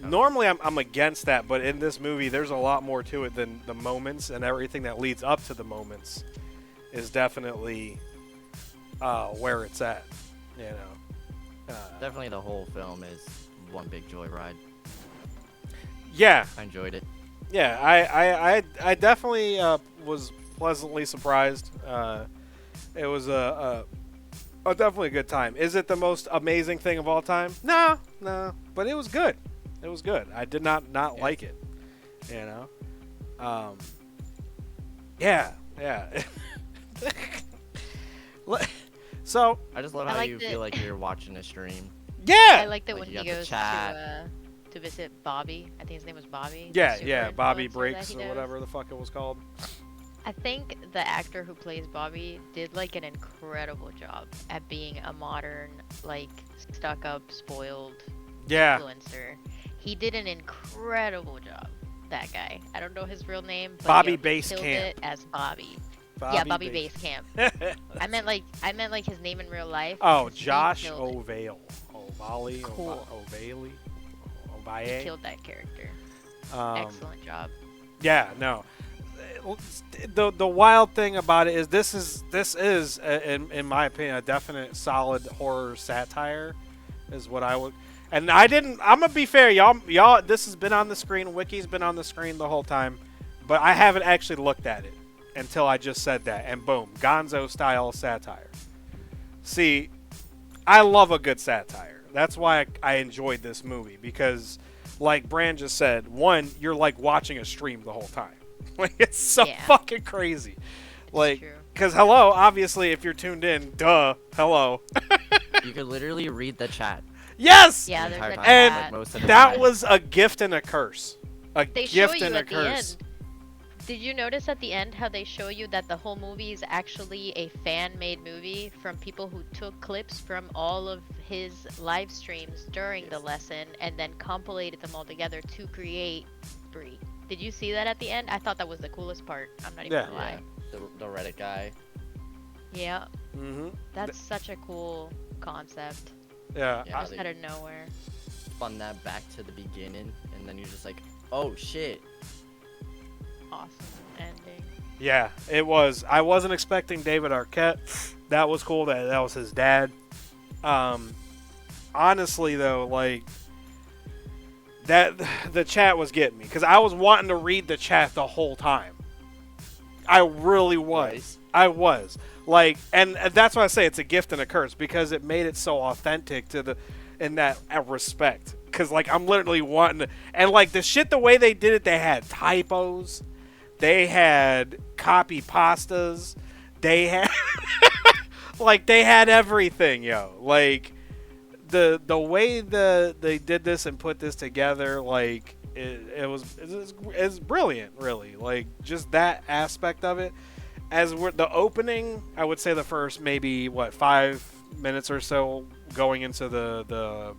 Normally I'm against that, but in this movie there's a lot more to it than the moments, and everything that leads up to the moments is definitely where it's at. Definitely the whole film is one big joyride. Yeah. I enjoyed it. Yeah, I definitely was pleasantly surprised. It was definitely a good time. Is it the most amazing thing of all time? No, but it was good. It was good. I did not like it. Yeah. So I just love I how like you the- feel like you're watching a stream. yeah. I like that Like, when you he got the goes chat. to visit Bobby. I think his name was Bobby. the Yeah, super yeah. Bobby influencer that Breaks he or knows. whatever the fuck it was called. I think the actor who plays Bobby did like an incredible job at being a modern, like stuck-up, spoiled Yeah. influencer. He did an incredible job. That guy. I don't know his real name. But Bobby yo, he killed Basecamp. it as Bobby. Bobby Yeah, Bobby Base- Basecamp. I meant like his name in real life. Oh, 'cause he Josh killed it. Ovale. Ovale. Cool. Ovale. He Ovaye. killed that character. Excellent job. Yeah, no. The wild thing about it is this is in my opinion a definite solid horror satire, is what I would. And I'm gonna be fair, y'all. This has been on the screen. Wiki's been on the screen the whole time, but I haven't actually looked at it until I just said that, and boom, Gonzo style satire. See, I love a good satire. That's why I enjoyed this movie, because, like Brand just said, one, you're like watching a stream the whole time. Like, it's so fucking crazy. Like, because hello, obviously, if you're tuned in, duh, hello. You could literally read the chat. Yes. Yeah, the there's entire a time, And like, most of the that time. was a gift and a curse. A They show gift you and a at the curse. end. Did you notice at the end how they show you that the whole movie is actually a fan-made movie from people who took clips from all of his live streams during the lesson and then compilated them all together to create Bree? Did you see that at the end? I thought that was the coolest part. I'm not even gonna lie. The Reddit guy. Yeah. Mm-hmm. That's such a cool concept. Yeah. Just out of nowhere. Spun that back to the beginning, and then you're just like, oh shit. Awesome ending. Yeah, it was. I wasn't expecting David Arquette. That was cool. That was his dad. Honestly, though, like that, the chat was getting me because I was wanting to read the chat the whole time. I really was. Nice. I was like, and that's why I say it's a gift and a curse, because it made it so authentic to the, in that respect. Because like I'm literally wanting to, and like the shit, the way they did it, they had typos. They had copy pastas. They had like they had everything, yo. Like the way they did this and put this together, like it's brilliant, really. Like just that aspect of it. As we're the opening, I would say the first maybe 5 minutes or so going into the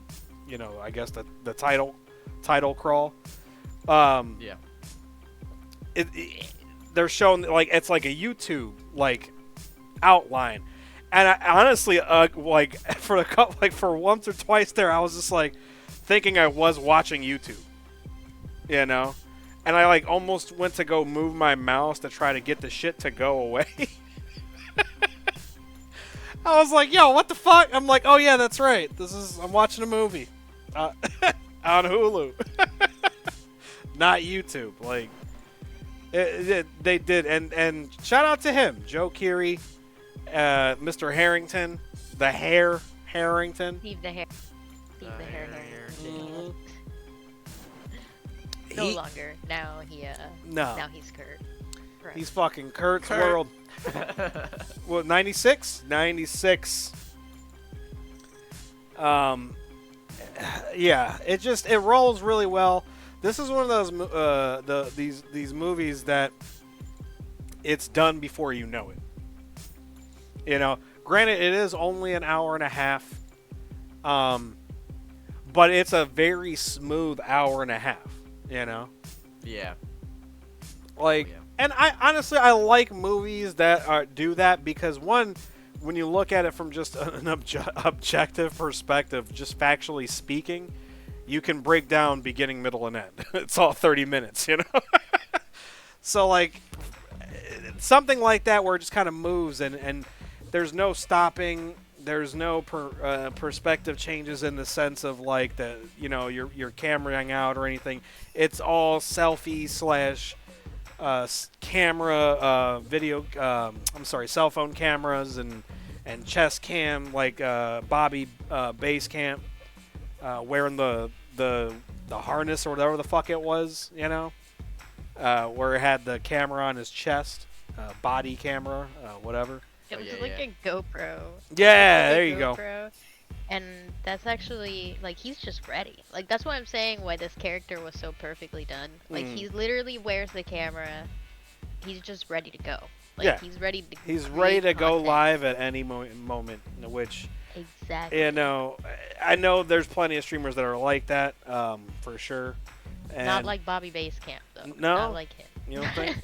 you know, I guess the title crawl. Yeah. They're showing like it's like a YouTube like outline, and I honestly like for a couple, like for once or twice there, I was just like thinking I was watching YouTube, you know, and I like almost went to go move my mouse to try to get the shit to go away. I was like, yo, what the fuck? I'm like, oh yeah, that's right. I'm watching a movie on Hulu, not YouTube. Like. They did, and shout out to him, Joe Keery, Mr. Harrington, the Hair Harrington. Leave the hair. Leave the hair. Mhm. No longer. Now Now he's Kurt. Correct. He's fucking Kurt's world. What, 96? 96. Yeah, it rolls really well. This is one of those these movies that it's done before you know it. You know, granted, it is only an hour and a half, but it's a very smooth hour and a half. You know. Yeah. Like, and I honestly like movies that do that, because one, when you look at it from just an objective perspective, just factually speaking, you can break down beginning, middle, and end. It's all 30 minutes, you know? So, like, something like that where it just kind of moves, and there's no stopping. There's no perspective changes in the sense of, like, you're cameraing out or anything. It's all selfie / camera, video, cell phone cameras and chest cam, like Bobby base camp. Wearing the harness or whatever the fuck it was, you know, where it had the camera on his chest, body camera, whatever. It was yeah, like yeah. a GoPro. Yeah, It was a there you go. GoPro, and that's actually like he's just ready. Like that's why I'm saying why this character was so perfectly done. Like he literally wears the camera. He's just ready to go. Like Yeah. he's ready to. He's create ready to go content. live at any moment, which, Exactly. you know, I know there's plenty of streamers that are like that, for sure. And Not like Bobby Basecamp though. No? Not like him. You don't think?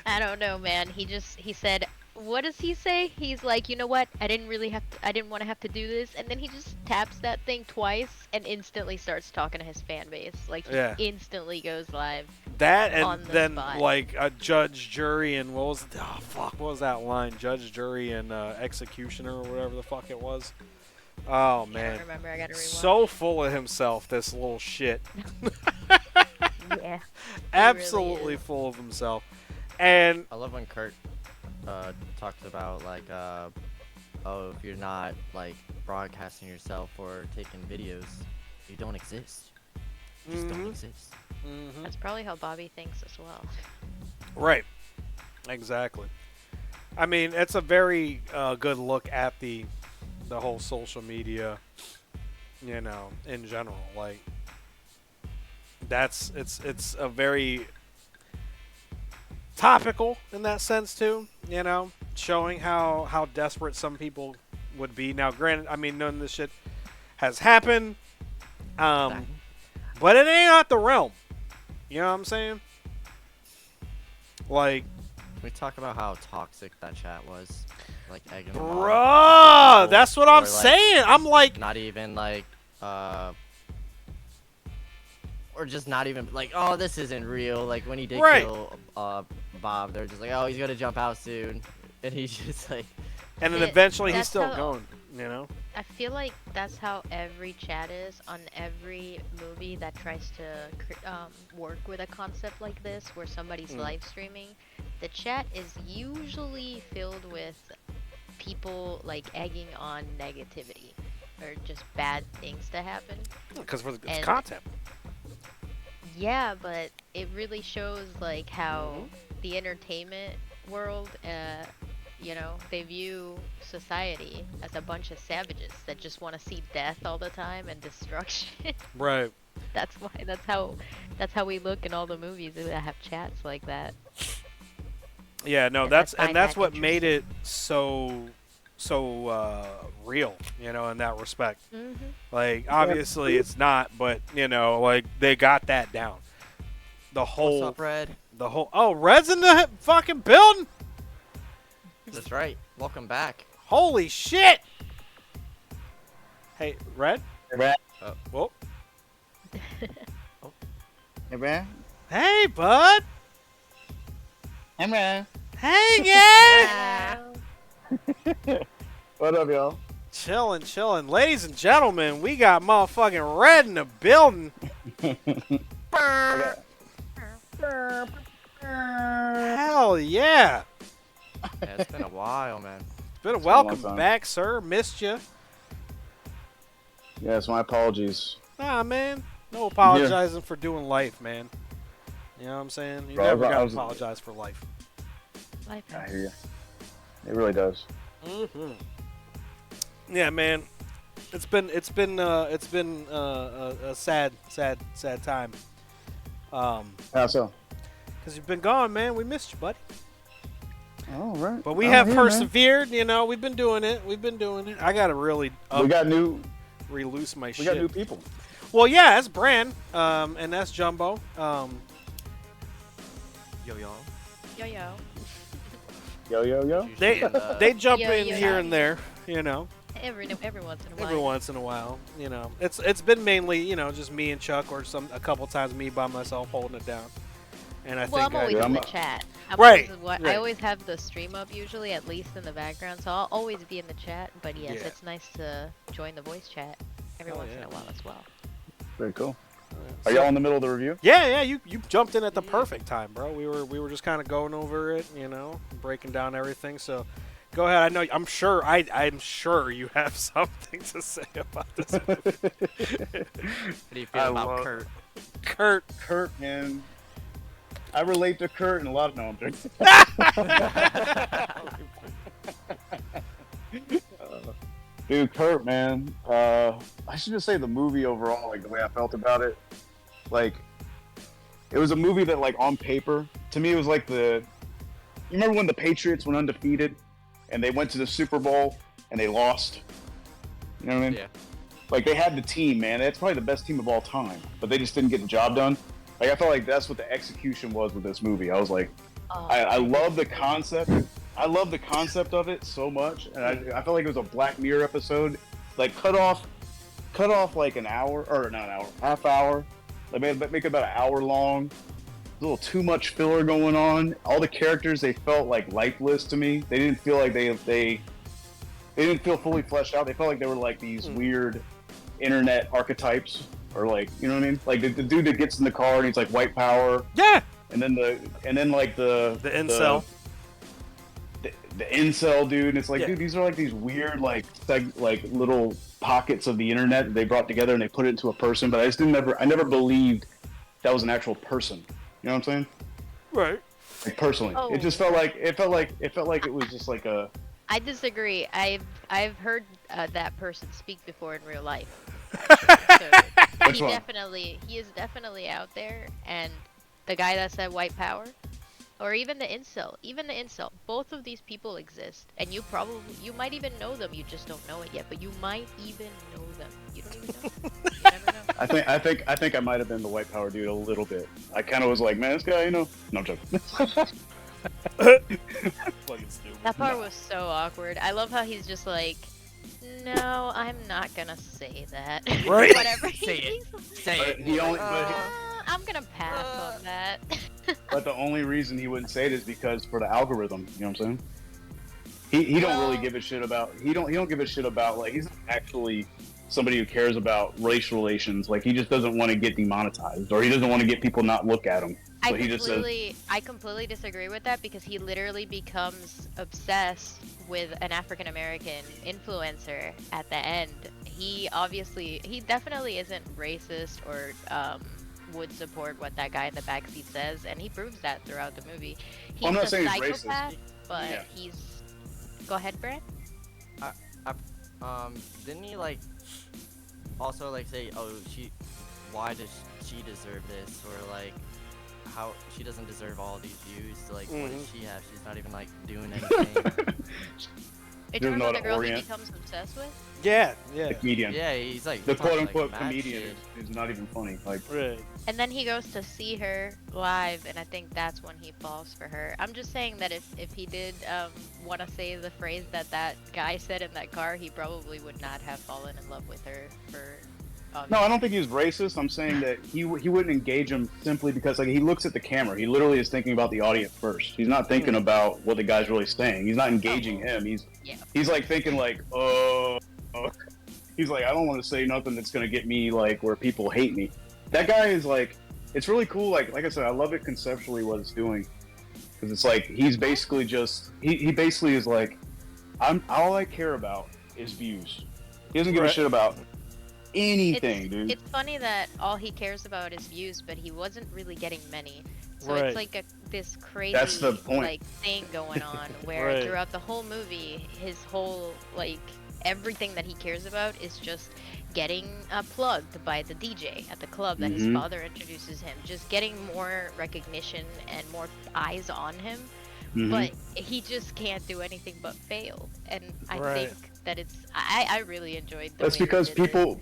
I don't know, man. He said, what does he say? He's like, you know what? I didn't want to have to do this, and then he just taps that thing twice and instantly starts talking to his fan base. Like he Yeah. instantly goes live. That on and the then spot. like a judge, jury, and what was that line? Judge, jury, and executioner or whatever the fuck it was. Oh man, I don't remember. I gotta rewatch. so full of himself, this little shit. Yeah. Absolutely full of himself. And I love when Kurt talks about like, oh, if you're not like broadcasting yourself or taking videos, you don't exist. You just don't exist. That's probably how Bobby thinks as well. Right. Exactly. I mean, it's a very good look at the whole social media, you know, in general. Like, it's a very topical in that sense too, you know, showing how desperate some people would be. Now, granted, I mean, none of this shit has happened, but it ain't out the realm. You know what I'm saying? Like, Can we talk about how toxic that chat was? Like egging them on. bruh, that's what I'm Or, like, saying. I'm like, not even like, or just not even like, oh, this isn't real. Like when he did Right. kill Bob, they're just like, oh, he's gonna jump out soon, and he's just like, and then It- eventually he's that's still how- going. You know? I feel like that's how every chat is on every movie that tries to work with a concept like this, where somebody's live streaming. The chat is usually filled with people like egging on negativity or just bad things to happen. Because it's And- content. Yeah, but it really shows like how the entertainment world, you know, they view society as a bunch of savages that just want to see death all the time and destruction. Right. That's how we look in all the movies that have chats like that. Yeah, no, And I that's find that's that what made it so real, you know, in that respect. Like, obviously it's not, but you know, like they got that down. The whole what's up, Red? the whole oh, Red's in the fucking building. That's right. Welcome back. Holy shit! Hey, Red. Hey, Brad. Whoa. Hey, Brad. Hey, bud. Hey, Brad. Hey, gang. What up, y'all? Chilling. Ladies and gentlemen, we got motherfucking Red in the building. Hell yeah. Yeah, it's been a while, man. It's been a It's been a long welcome time. back, sir. Missed you. Yes, my apologies. Nah, man. No apologizing for doing life, man. You know what I'm saying? You Bro, never I gotta was- apologize for life. Life I hear you. It really does. Yeah, man. It's been a sad time. How so? Because you've been gone, man. We missed you, buddy. All right. But we I'm have here, man. persevered. You know, we've been doing it. I gotta really We got new. re-loose my We shit. got new people. Well, yeah, that's Bran, and that's Jumbo. Yo, yo. Yo yo. Yo. They jump Yo, in yo, here yo. and there, you know. Every once in a while. Every once in a while, you know. It's been mainly, you know, just me and Chuck, or a couple times me by myself holding it down. And I Well, think I'm always I, in the chat. Right, I right. always have the stream up usually, at least in the background, so I'll always be in the chat. But yes, Yeah. it's nice to join the voice chat every once in a while as well. Very cool. Are y'all in the middle of the review? Yeah, you jumped in at the perfect time, bro. We were just kind of going over it, you know, breaking down everything. So, go ahead. I know I'm sure you have something to say about this movie. What do you feel about Kurt? Kurt, man. I relate to Kurt and a lot of no. Dude, Kurt, man. I should just say the movie overall, like the way I felt about it, like it was a movie that, like on paper, to me, it was like the. You remember when the Patriots went undefeated and they went to the Super Bowl and they lost? You know what I mean? Yeah. Like they had the team, man. It's probably the best team of all time, but they just didn't get the job done. Like I felt like that's what the execution was with this movie. I was like, I love the concept. I love the concept of it so much, and I felt like it was a Black Mirror episode. Like cut off like an hour or not an hour, half hour. Like make it about an hour long. A little too much filler going on. All the characters, they felt like lifeless to me. They didn't feel like they didn't feel fully fleshed out. They felt like they were like these weird internet archetypes, or like, you know what I mean? Like the dude that gets in the car and he's like white power. Yeah. And then the incel. The incel dude. And it's like, Yeah. dude, these are like these weird like little pockets of the internet that they brought together and they put it into a person. But I never believed that was an actual person. You know what I'm saying? Right. Like personally, it just felt like it was just like a. I disagree. I've heard that person speak before in real life. So Which one? he is definitely out there, and the guy that said white power, or even the incel, both of these people exist, and you might even know them. You just don't know it yet, but you might even know them. You don't even know. You never know. I think I might have been the white power dude a little bit. I kind of was like, man, this guy, you know. No, I'm joking. That part was so awkward. I love how he's just like, no, I'm not gonna say that. Right. Whatever. Say it. Say it. I'm gonna pass on that. But the only reason he wouldn't say it is because for the algorithm. You know what I'm saying? He don't really give a shit about. He don't give a shit about, like, he's not actually somebody who cares about race relations. Like, he just doesn't want to get demonetized, or he doesn't want to get people not look at him. So I completely disagree with that, because he literally becomes obsessed with an African American influencer at the end. He definitely isn't racist or would support what that guy in the backseat says, and he proves that throughout the movie. He's I'm not a saying he's psychopath, racist. but Yeah. he's. Go ahead, Brad. Didn't he like also like say, oh, why does she deserve this, or like how she doesn't deserve all these views? Like, what does she have? She's not even like doing anything. Are you talking about the girl he becomes obsessed with? Yeah. The comedian. Yeah, he's like the talking, quote unquote like, mad comedian shit. is not even funny. Like, right. And then he goes to see her live, and I think that's when he falls for her. I'm just saying that if he did want to say the phrase that guy said in that car, he probably would not have fallen in love with her for. no, I don't think he's racist. I'm saying that he wouldn't engage him simply because, like, he looks at the camera. He literally is thinking about the audience first. He's not thinking about what the guy's really saying. He's not engaging him. He's like thinking like, he's like, I don't want to say nothing that's gonna get me like where people hate me. That guy is like, it's really cool. Like I said, I love it conceptually what it's doing, because it's like he's basically just he basically is like, all I care about is views. He doesn't give a shit about anything, dude. It's funny that all he cares about is views, but he wasn't really getting many. So Right. it's like this crazy That's the point. like thing going on where Right. throughout the whole movie, his whole like everything that he cares about is just getting plugged by the DJ at the club that his Mhm. father introduces him, just getting more recognition and more eyes on him. Mhm. But he just can't do anything but fail. And I Right. think that I really enjoyed the That's way he because did it.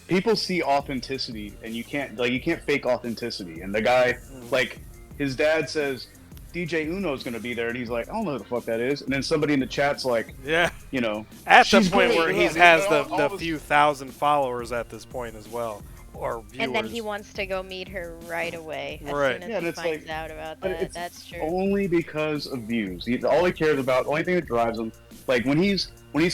people see authenticity, and you can't fake authenticity. And the guy, like, his dad says DJ Uno's gonna be there, and he's like, I don't know who the fuck that is. And then somebody in the chat's like, yeah, you know, at the she's point great. where he Yeah, has all the of us- few thousand followers at this point as well, or viewers. And then he wants to go meet her right away as Right. soon as Yeah, and he it's finds like- out about but that. it's That's true. only because of views. All he cares about, the only thing that drives him, like when he's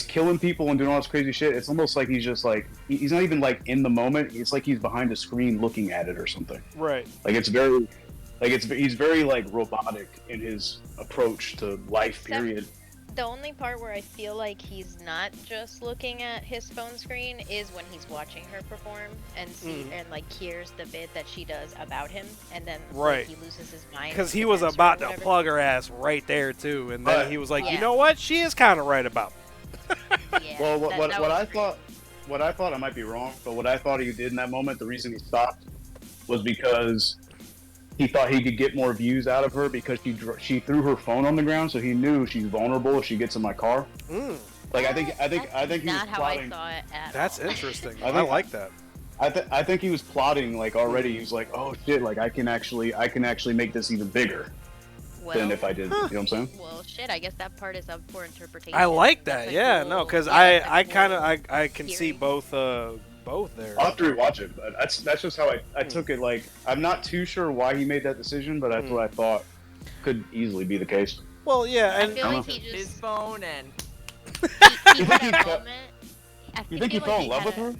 killing people and doing all this crazy shit, it's almost like he's just like he's not even like in the moment. It's like he's behind a screen looking at it or something. Right. Like it's very, like he's very like robotic in his approach to life. Period. The only part where I feel like he's not just looking at his phone screen is when he's watching her perform and and like hears the bit that she does about him, and then Right. like, he loses his mind. Because he was about to plug her ass right there too, and then he was like, you know what? She is kind of right about me. Well, what I thought, I might be wrong, but what I thought he did in that moment, the reason he stopped was because he thought he could get more views out of her because she threw her phone on the ground, so he knew she's vulnerable if she gets in my car. Like I think he was Not how plotting. I saw it at That's all. interesting. I like that. I think he was plotting like already. He was like, oh shit, like I can actually make this even bigger than if I did. You know what I'm saying? Well, shit. I guess that part is up for interpretation. I like that. That's a Yeah, cool- no, because yeah, that's a I cool kind of I can see theory. both there. I'll have to rewatch it, but that's just how I took it. Like I'm not too sure why he made that decision, but that's what I thought could easily be the case. Well, yeah, I and feel like he just His phone and he had a moment. You think he fell in love with her?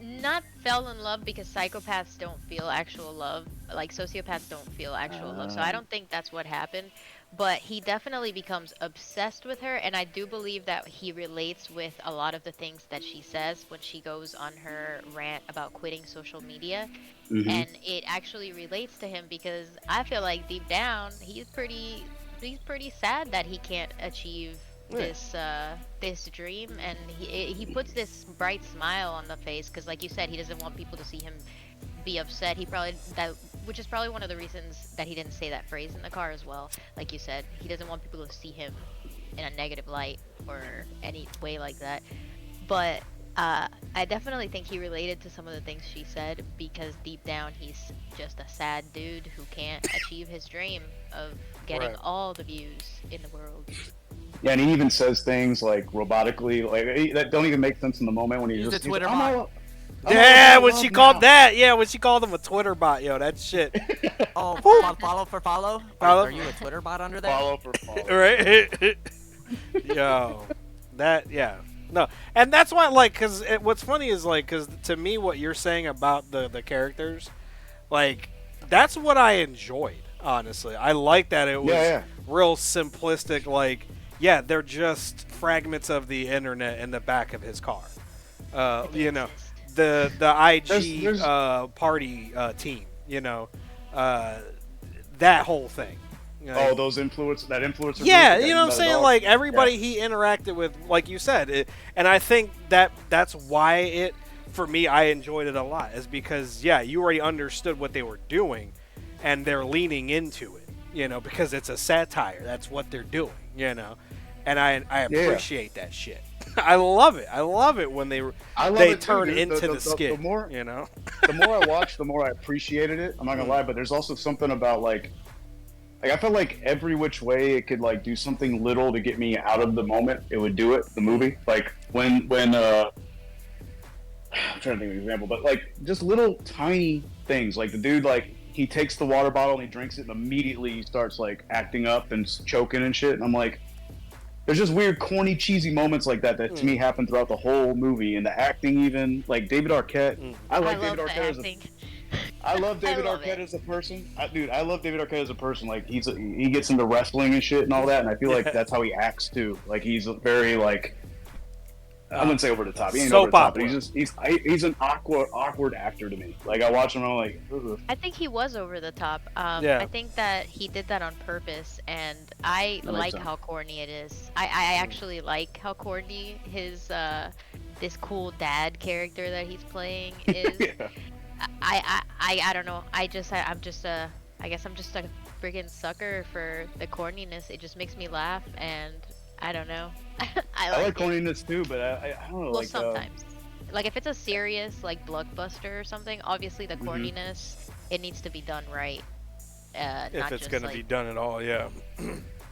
Not fell in love because psychopaths don't feel actual love. Like sociopaths don't feel actual love. So I don't think that's what happened. But he definitely becomes obsessed with her, and I do believe that he relates with a lot of the things that she says when she goes on her rant about quitting social media. And it actually relates to him because I feel like deep down he's pretty sad that he can't achieve this dream, and he puts this bright smile on the face because, like you said, he doesn't want people to see him be upset. Which is probably one of the reasons that he didn't say that phrase in the car as well. Like you said, he doesn't want people to see him in a negative light or any way like that. But I definitely think he related to some of the things she said because deep down he's just a sad dude who can't achieve his dream of getting all the views in the world. Yeah, and he even says things like robotically, like that don't even make sense in the moment when he's Use just a Twitter I'm bot. all- Yeah, when love she now. called that, when she called him a Twitter bot, yo, that shit. Oh, follow for follow? Follow Are you a Twitter bot under there? Follow for follow. Right? Yo, no, and that's why, like, because what's funny is, like, because to me, what you're saying about the characters, like, that's what I enjoyed, honestly. I like that it was real simplistic, like, they're just fragments of the internet in the back of his car. You know, the IG party team, you know, that whole thing. You know, those influencer. yeah, group, you know what I'm saying? Like, everybody he interacted with, like you said, and I think that's why for me, I enjoyed it a lot, is because, you already understood what they were doing, and they're leaning into it, you know, because it's a satire. That's what they're doing, you know, and I appreciate that shit. I love it. I love it when they turn into the skit. The more, you know, the more I watched, the more I appreciated it. I'm not gonna lie, but there's also something about like I felt like every which way it could like do something little to get me out of the moment, it would do it. The movie, like when I'm trying to think of an example, but like just little tiny things, like the dude like he takes the water bottle and he drinks it and immediately he starts like acting up and choking and shit, and I'm like. There's just weird, corny, cheesy moments like that to me happen throughout the whole movie, and the acting even. Like David Arquette, I like David Arquette I love David Arquette as a person. I love David Arquette as a person. Like he gets into wrestling and shit and all that, and I feel like that's how he acts too. Like he's very like. I wouldn't say over the top. He ain't over the top, but he's an awkward actor to me. Like I watch him, and I'm like. Ugh. I think he was over the top. I think that he did that on purpose, and I like how corny it is. I actually like how corny his this cool dad character that he's playing is. I don't know. I guess I'm just a friggin' sucker for the corniness. It just makes me laugh, and I don't know. I like corniness too, but I don't know. Well, sometimes. Like if it's a serious like blockbuster or something, obviously the corniness it needs to be done right. if it's gonna be done at all, I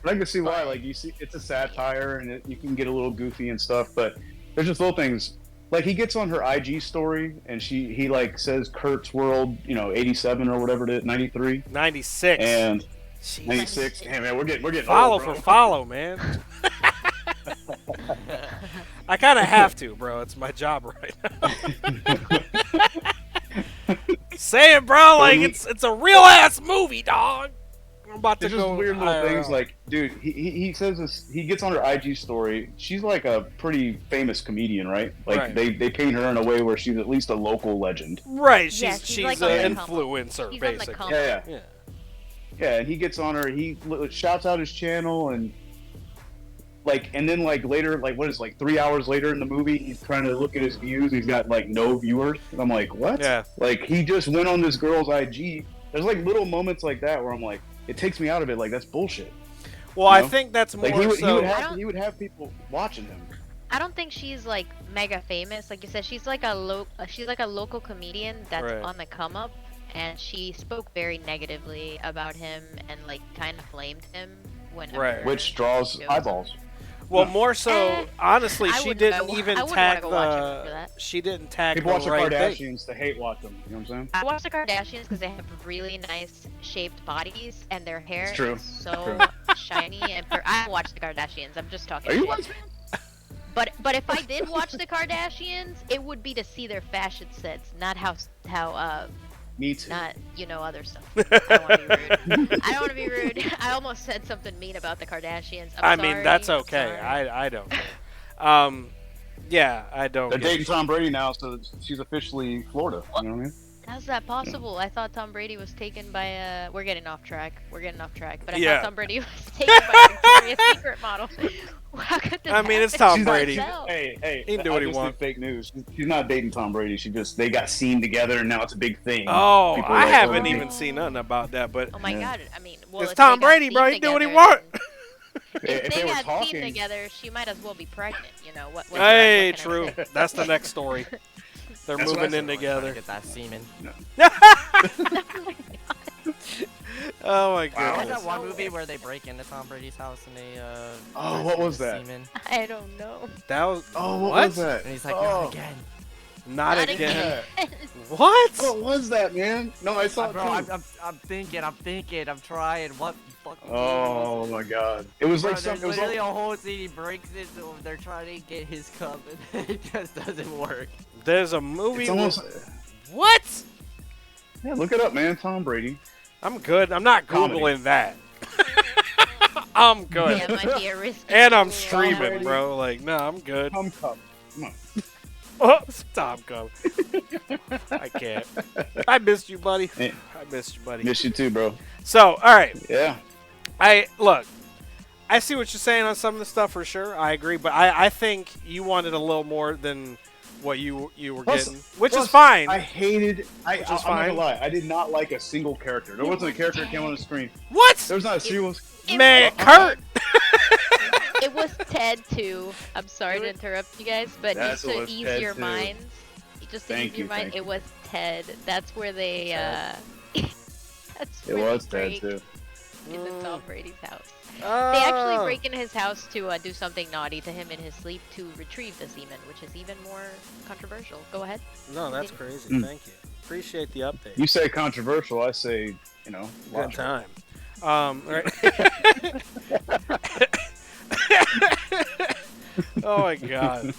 can see why. Like you see, it's a satire, and you can get a little goofy and stuff, but there's just little things. Like he gets on her IG story, and he like says Kurt's World, 87 or whatever it is, 93, 96, and 96. Damn man, we're getting follow old, bro. for follow, man. I kind of have to, bro. It's my job right now. Say it, bro. Like it's a real ass movie, dog. about to It's just go weird little IRL. things like, dude, he says this. He gets on her IG story. She's like a pretty famous comedian, right? Like Right. they paint her in a way where she's at least a local legend. Right, Yeah, she's like an on the influencer, She's on the basically. come Yeah, up. yeah. Yeah, and he gets on her. He shouts out his channel and like, and then like later, like what is it, like 3 hours later in the movie, he's trying to look at his views. He's got like no viewers, and I'm like, what? Yeah. Like he just went on this girl's IG. There's like little moments like that where I'm like, it takes me out of it. Like that's bullshit. Well, You I know? think that's more like he so. he would have people watching him. I don't think she's like mega famous. Like you said, she's like a local comedian that's Right. on the come up, and she spoke very negatively about him and like kind of flamed him whenever. Right. Which draws eyeballs. Well, more so, honestly, I she wouldn't didn't go- even I wouldn't tag wanna go watch it for the. that. She didn't tag People the watch the right thing. Kardashians to hate watch them. You know what I'm saying? I watch the Kardashians because they have really nice shaped bodies and their hair It's true. is so True. shiny. And I don't watch the Kardashians. I'm just talking. Are you shit. watching? But if I did watch the Kardashians, it would be to see their fashion sets, not how Me too. not other stuff. I don't want to be rude. I don't want to be rude. I almost said something mean about the Kardashians. I I'm mean, sorry, that's I'm okay. sorry. I don't care. Yeah, I don't. They're give a dating shit. Tom Brady now, so she's officially Florida. You know what I mean? How's that possible? I thought Tom Brady was taken by we're getting off track. But I Yeah. thought Tom Brady was taken by a Victoria's Secret model. How could this I mean, it's happen? Tom Brady. Hey, He can do what he I just wants. think fake news. She's not dating Tom Brady. They got seen together, and now it's a big thing. Oh, People are I like, haven't oh, even seen nothing about that, but Oh my God! I mean, well, it's if Tom they got Brady, seen bro. He do what he together, want. If If they they were had talking- seen together, she might as well be pregnant. You know what? Hey, what can I true. say? That's the next story. They're That's what moving I in said. together. Get that semen. Oh my There's god. that one movie where they break into Tom Brady's house and they Oh, what was that? semen. I don't know. That was. Oh, what was that? And he's like, Oh. not again. Not Not again. again. What? What was that, man? No, I saw it Bro, too. I'm thinking, I'm trying. What fucking Oh my god! It was Bro, like there's something. It was literally like, a whole scene. He breaks it, so they're trying to get his cup, and it just doesn't work. There's a movie. it's almost. What? Yeah, look it up, man. Tom Brady. I'm good. I'm not Comedy. googling that. I'm good. Yeah, it might be a risky And I'm move. streaming, bro. Like, no, I'm good. Tom Cup. Come on. Oh, stop, come. I can't. I missed you, buddy. Hey. I missed you, buddy. Miss you too, bro. So, all right. Yeah. Look. I see what you're saying on some of the stuff for sure. I agree, but I think you wanted a little more than what you were Plus- getting, which plus, is fine. I hated. I'm not fine. gonna lie. I did not like a single character. There wasn't a character that came on the screen. What? There was not a single. Man, Kurt. It was Ted too. I'm sorry to interrupt you guys, but That's just what to was ease Ted, your too. minds, just to Thank ease your you, mind, thank it you. was Ted. That's where they. That's It where was they Ted break too. into Tom Brady's house. They actually Oh. break into his house to do something naughty to him in his sleep to retrieve the semen, which is even more controversial. Go ahead. No, that's crazy. Mm. Thank you. Appreciate the update. You say controversial. I say, Good logical. time. Right. Oh my god.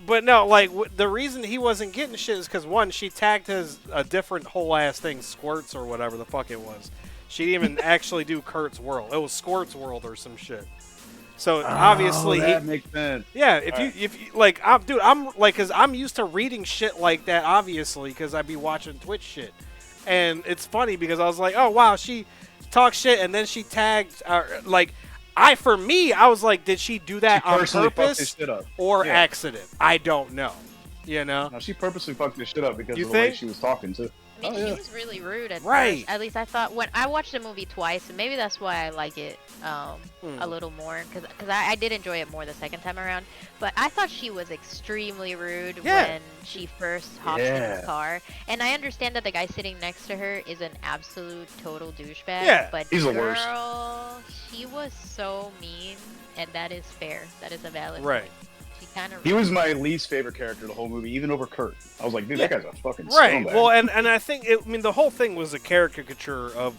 But no, like the reason he wasn't getting shit is because one, she tagged a different whole ass thing, Squirts or whatever the fuck it was. She didn't even actually do Kurt's World. It was Squirt's World or some shit. So obviously that makes sense. yeah, if you like, I'm like, cause I'm used to reading shit like that, obviously, because I be watching Twitch shit, and it's funny because I was like, oh wow, she talks shit, and then she tagged, like, for me, I was like, did she do that She on personally fucked this purpose shit up. or Yeah. accident? I don't know. You know? No, she purposely fucked this shit up because You of the way think? she was talking too. I mean, Oh, he yeah. was really rude at Right. first. At least I thought when I watched the movie twice, and maybe that's why I like it a little more, because I did enjoy it more the second time around. But I thought she was extremely rude Yeah. when she first hopped in Yeah. his car. And I understand that the guy sitting next to her is an absolute total douchebag. Yeah, but he's the girl, worst. she was so mean, and that is fair. That is a valid Right. point. She kind of He was my least favorite character the whole movie, even over Kurt. I was like, dude, Yeah. that guy's a fucking Right. scumbag. Well, and I think the whole thing was a caricature of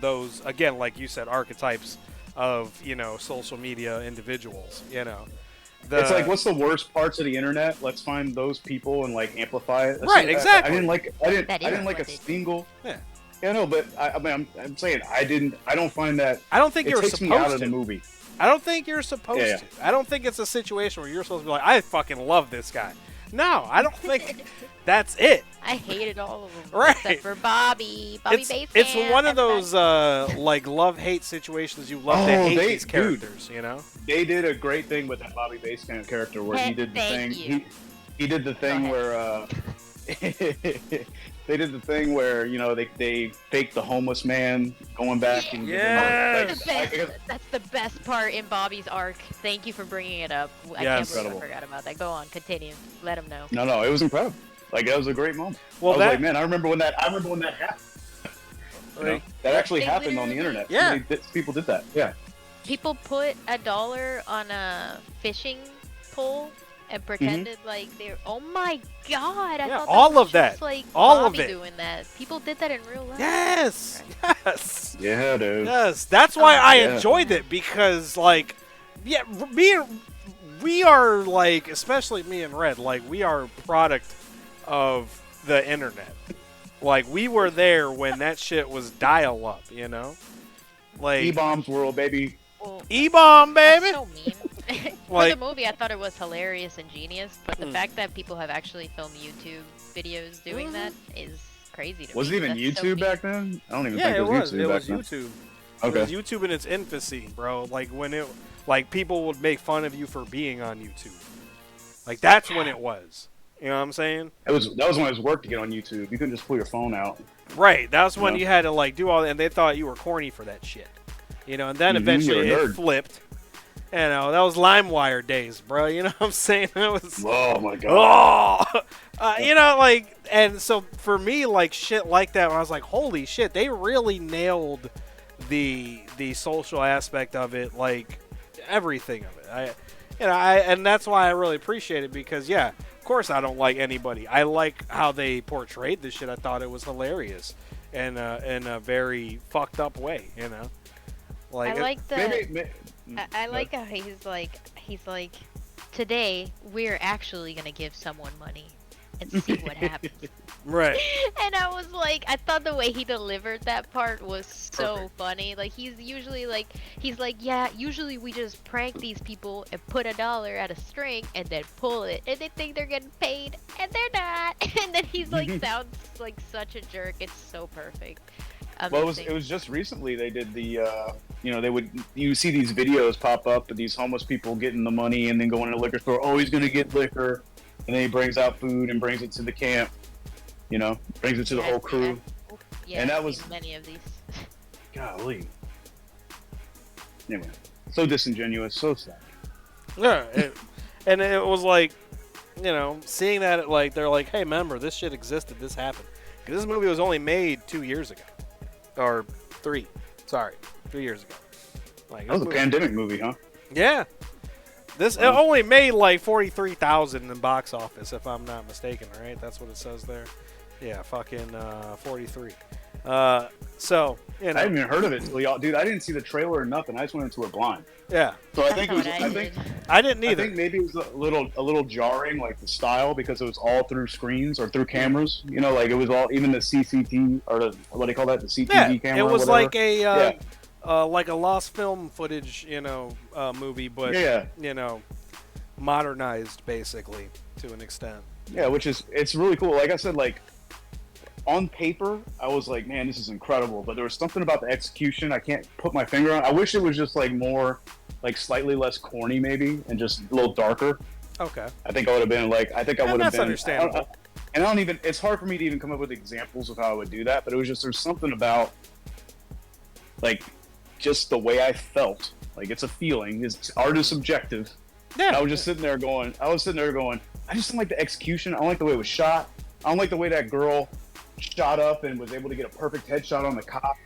those, again, like you said, archetypes of social media individuals. It's like, what's the worst parts of the internet? Let's find those people and like amplify it. Right, exactly. I didn't like. I That didn't is like a what they do. single. Yeah. Yeah, no, but I mean, I'm saying I don't find that. I don't think it you're takes supposed me out of to. the movie. I don't think you're supposed Yeah. to. I don't think it's a situation where you're supposed to be like, I fucking love this guy. No, I don't think that's it. I hated all of them. Right. Except for Bobby. It's one of those like love-hate situations. You love to hate these characters, you know? They did a great thing with that Bobby Basecamp character where he did the thing. He did the thing where they did the thing where they faked the homeless man going back and That's the best part in Bobby's arc. Thank you for bringing it up. I can't believe I forgot about that. Go on, continue. Let him know. No, it was incredible. Like that was a great moment. Well, I was like, man, I remember when that happened. That actually happened on the internet. Yeah, people did that. Yeah. People put $1 on a fishing pole and pretended like they're. Oh my god! I thought all that was of that. just like All Bobby of it. doing that. People did that in real life. Yes. Yes. Yeah, dude. Yes. That's why I enjoyed it because, like, yeah, we are like, especially me and Red, like, we are a product of the internet. Like, we were there when that shit was dial up, you know? Like E-bombs world, baby. E-bomb, baby. That's so mean. For Like- the movie, I thought it was hilarious and genius, but the fact that people have actually filmed YouTube videos doing that is crazy to Was me. it even That's so YouTube mean. back then? I don't even Yeah, think it was. YouTube It back was then. YouTube. Okay. It was YouTube in its infancy, bro. Like when it, like people would make fun of you for being on YouTube. Like that's when it was. You know what I'm saying? That was when it was work to get on YouTube. You couldn't just pull your phone out. Right. That was when No. you had to like do all that, and they thought you were corny for that shit. You know, and then eventually you're a it nerd. flipped. You know, that was LimeWire days, bro. You know what I'm saying? That was. Oh my god. Oh, you know, like, and so for me, like shit like that, when I was like, holy shit, they really nailed the social aspect of it, like everything of it. And that's why I really appreciate it because, yeah, of course I don't like anybody. I like how they portrayed this shit. I thought it was hilarious and in a very fucked up way, you know. Like I like the. Maybe, I like how he's like, today we're actually gonna give someone money and see what happens. Right. And I was like, I thought the way he delivered that part was so funny. Like he's like, yeah, usually we just prank these people and put $1 at a string and then pull it, and they think they're getting paid, and they're not. And then he's like, sounds like such a jerk. It's so perfect. Well, it was just recently they did the you see these videos pop up of these homeless people getting the money and then going to the liquor store. Oh, he's gonna get liquor, and then he brings out food and brings it to the camp. You know, brings it to the whole crew. Yeah, and that I've was seen many of these. golly. Anyway, so disingenuous, so sad. Yeah, and it was like, you know, seeing that, like, they're like, hey, remember, this shit existed, this happened. 'Cause this movie was only made 2 years ago. Or 3. Sorry, 3 years ago. Like, That was a pandemic movie, huh? Yeah. It only made like 43,000 in box office, if I'm not mistaken, right? That's what it says there. Yeah, fucking 43. So, you know. I hadn't even heard of it until y'all, dude. I didn't see the trailer or nothing. I just went into it blind. Yeah. So I think it was. I didn't either. I think maybe it was a little jarring, like the style, because it was all through screens or through cameras. You know, like it was all even the CCT or what do you call that? The CTV camera. It was or like whatever. like a lost film footage, you know, movie, but you know, modernized basically to an extent. Yeah, which is it's really cool. Like I said, like on paper, I was like, man, this is incredible. But there was something about the execution I can't put my finger on. I wish it was just like more, like slightly less corny, maybe, and just a little darker. Okay. I think I would have been like, I would have That's been. understandable. And I don't even. It's hard for me to even come up with examples of how I would do that. But it was just there's something about, like, just the way I felt. Like it's a feeling. Art is subjective. Yeah. And I was just sitting there going. I just don't like the execution. I don't like the way it was shot. I don't like the way that girl shot up and was able to get a perfect headshot on the cop.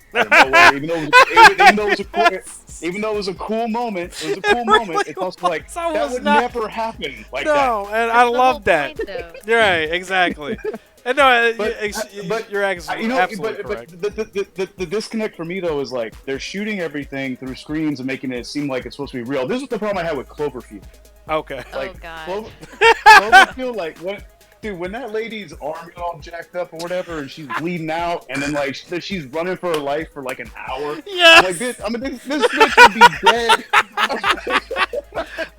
Even though it was a cool moment. It was a cool moment. It's also like that would never happen like that. No, and I love that. You're right, exactly. And no, you're absolutely correct. The disconnect for me though is like they're shooting everything through screens and making it seem like it's supposed to be real. This is the problem I had with Cloverfield. Okay. Like, oh God. Cloverfield, like Dude, when that lady's arm got all jacked up or whatever, and she's bleeding out, and then like she's running for her life for like an hour. Yes! I'm like, this bitch would be dead.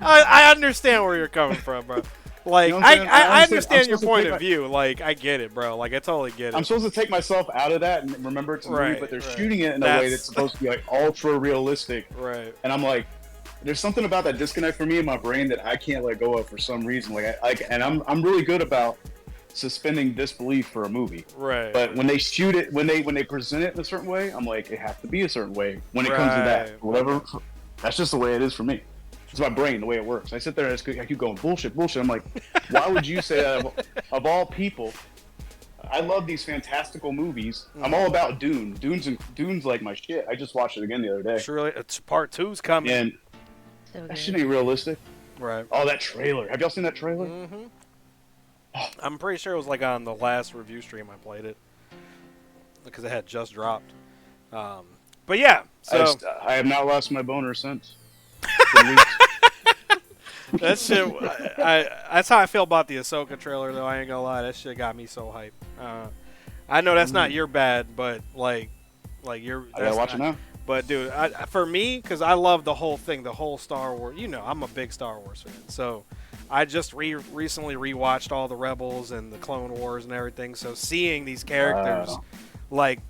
I understand where you're coming from, bro. Like, You know what I'm saying? I Honestly, understand I'm your supposed to point take of view. Like, I get it, bro. Like, I totally get it. I'm supposed to take myself out of that and remember it's a movie, Right, but they're right. shooting it in a way that's supposed to be like ultra realistic. Right. And I'm like, there's something about that disconnect for me in my brain that I can't let go of for some reason. And I'm really good about suspending disbelief for a movie. Right. But when they shoot it, when they present it in a certain way, I'm like, it has to be a certain way. When it comes to that, whatever, that's just the way it is for me. It's my brain, the way it works. I sit there and I keep going bullshit. I'm like, why would you say that of all people? I love these fantastical movies. I'm all about Dune. Dune's like my shit. I just watched it again the other day. Surely, it's part 2's coming. And that shit ain't realistic. Right. Oh, that trailer. Have y'all seen that trailer? Mm-hmm. I'm pretty sure it was like on the last review stream I played it because it had just dropped. But yeah, so I have not lost my boner since. that shit. That's how I feel about the Ahsoka trailer, though. I ain't gonna lie, that shit got me so hyped. I know that's not your bad, but like you're. I gotta watch it now. But dude, for me, because I love the whole thing, the whole Star Wars. You know, I'm a big Star Wars fan, so I just recently rewatched all the Rebels and the Clone Wars and everything. So seeing these characters, like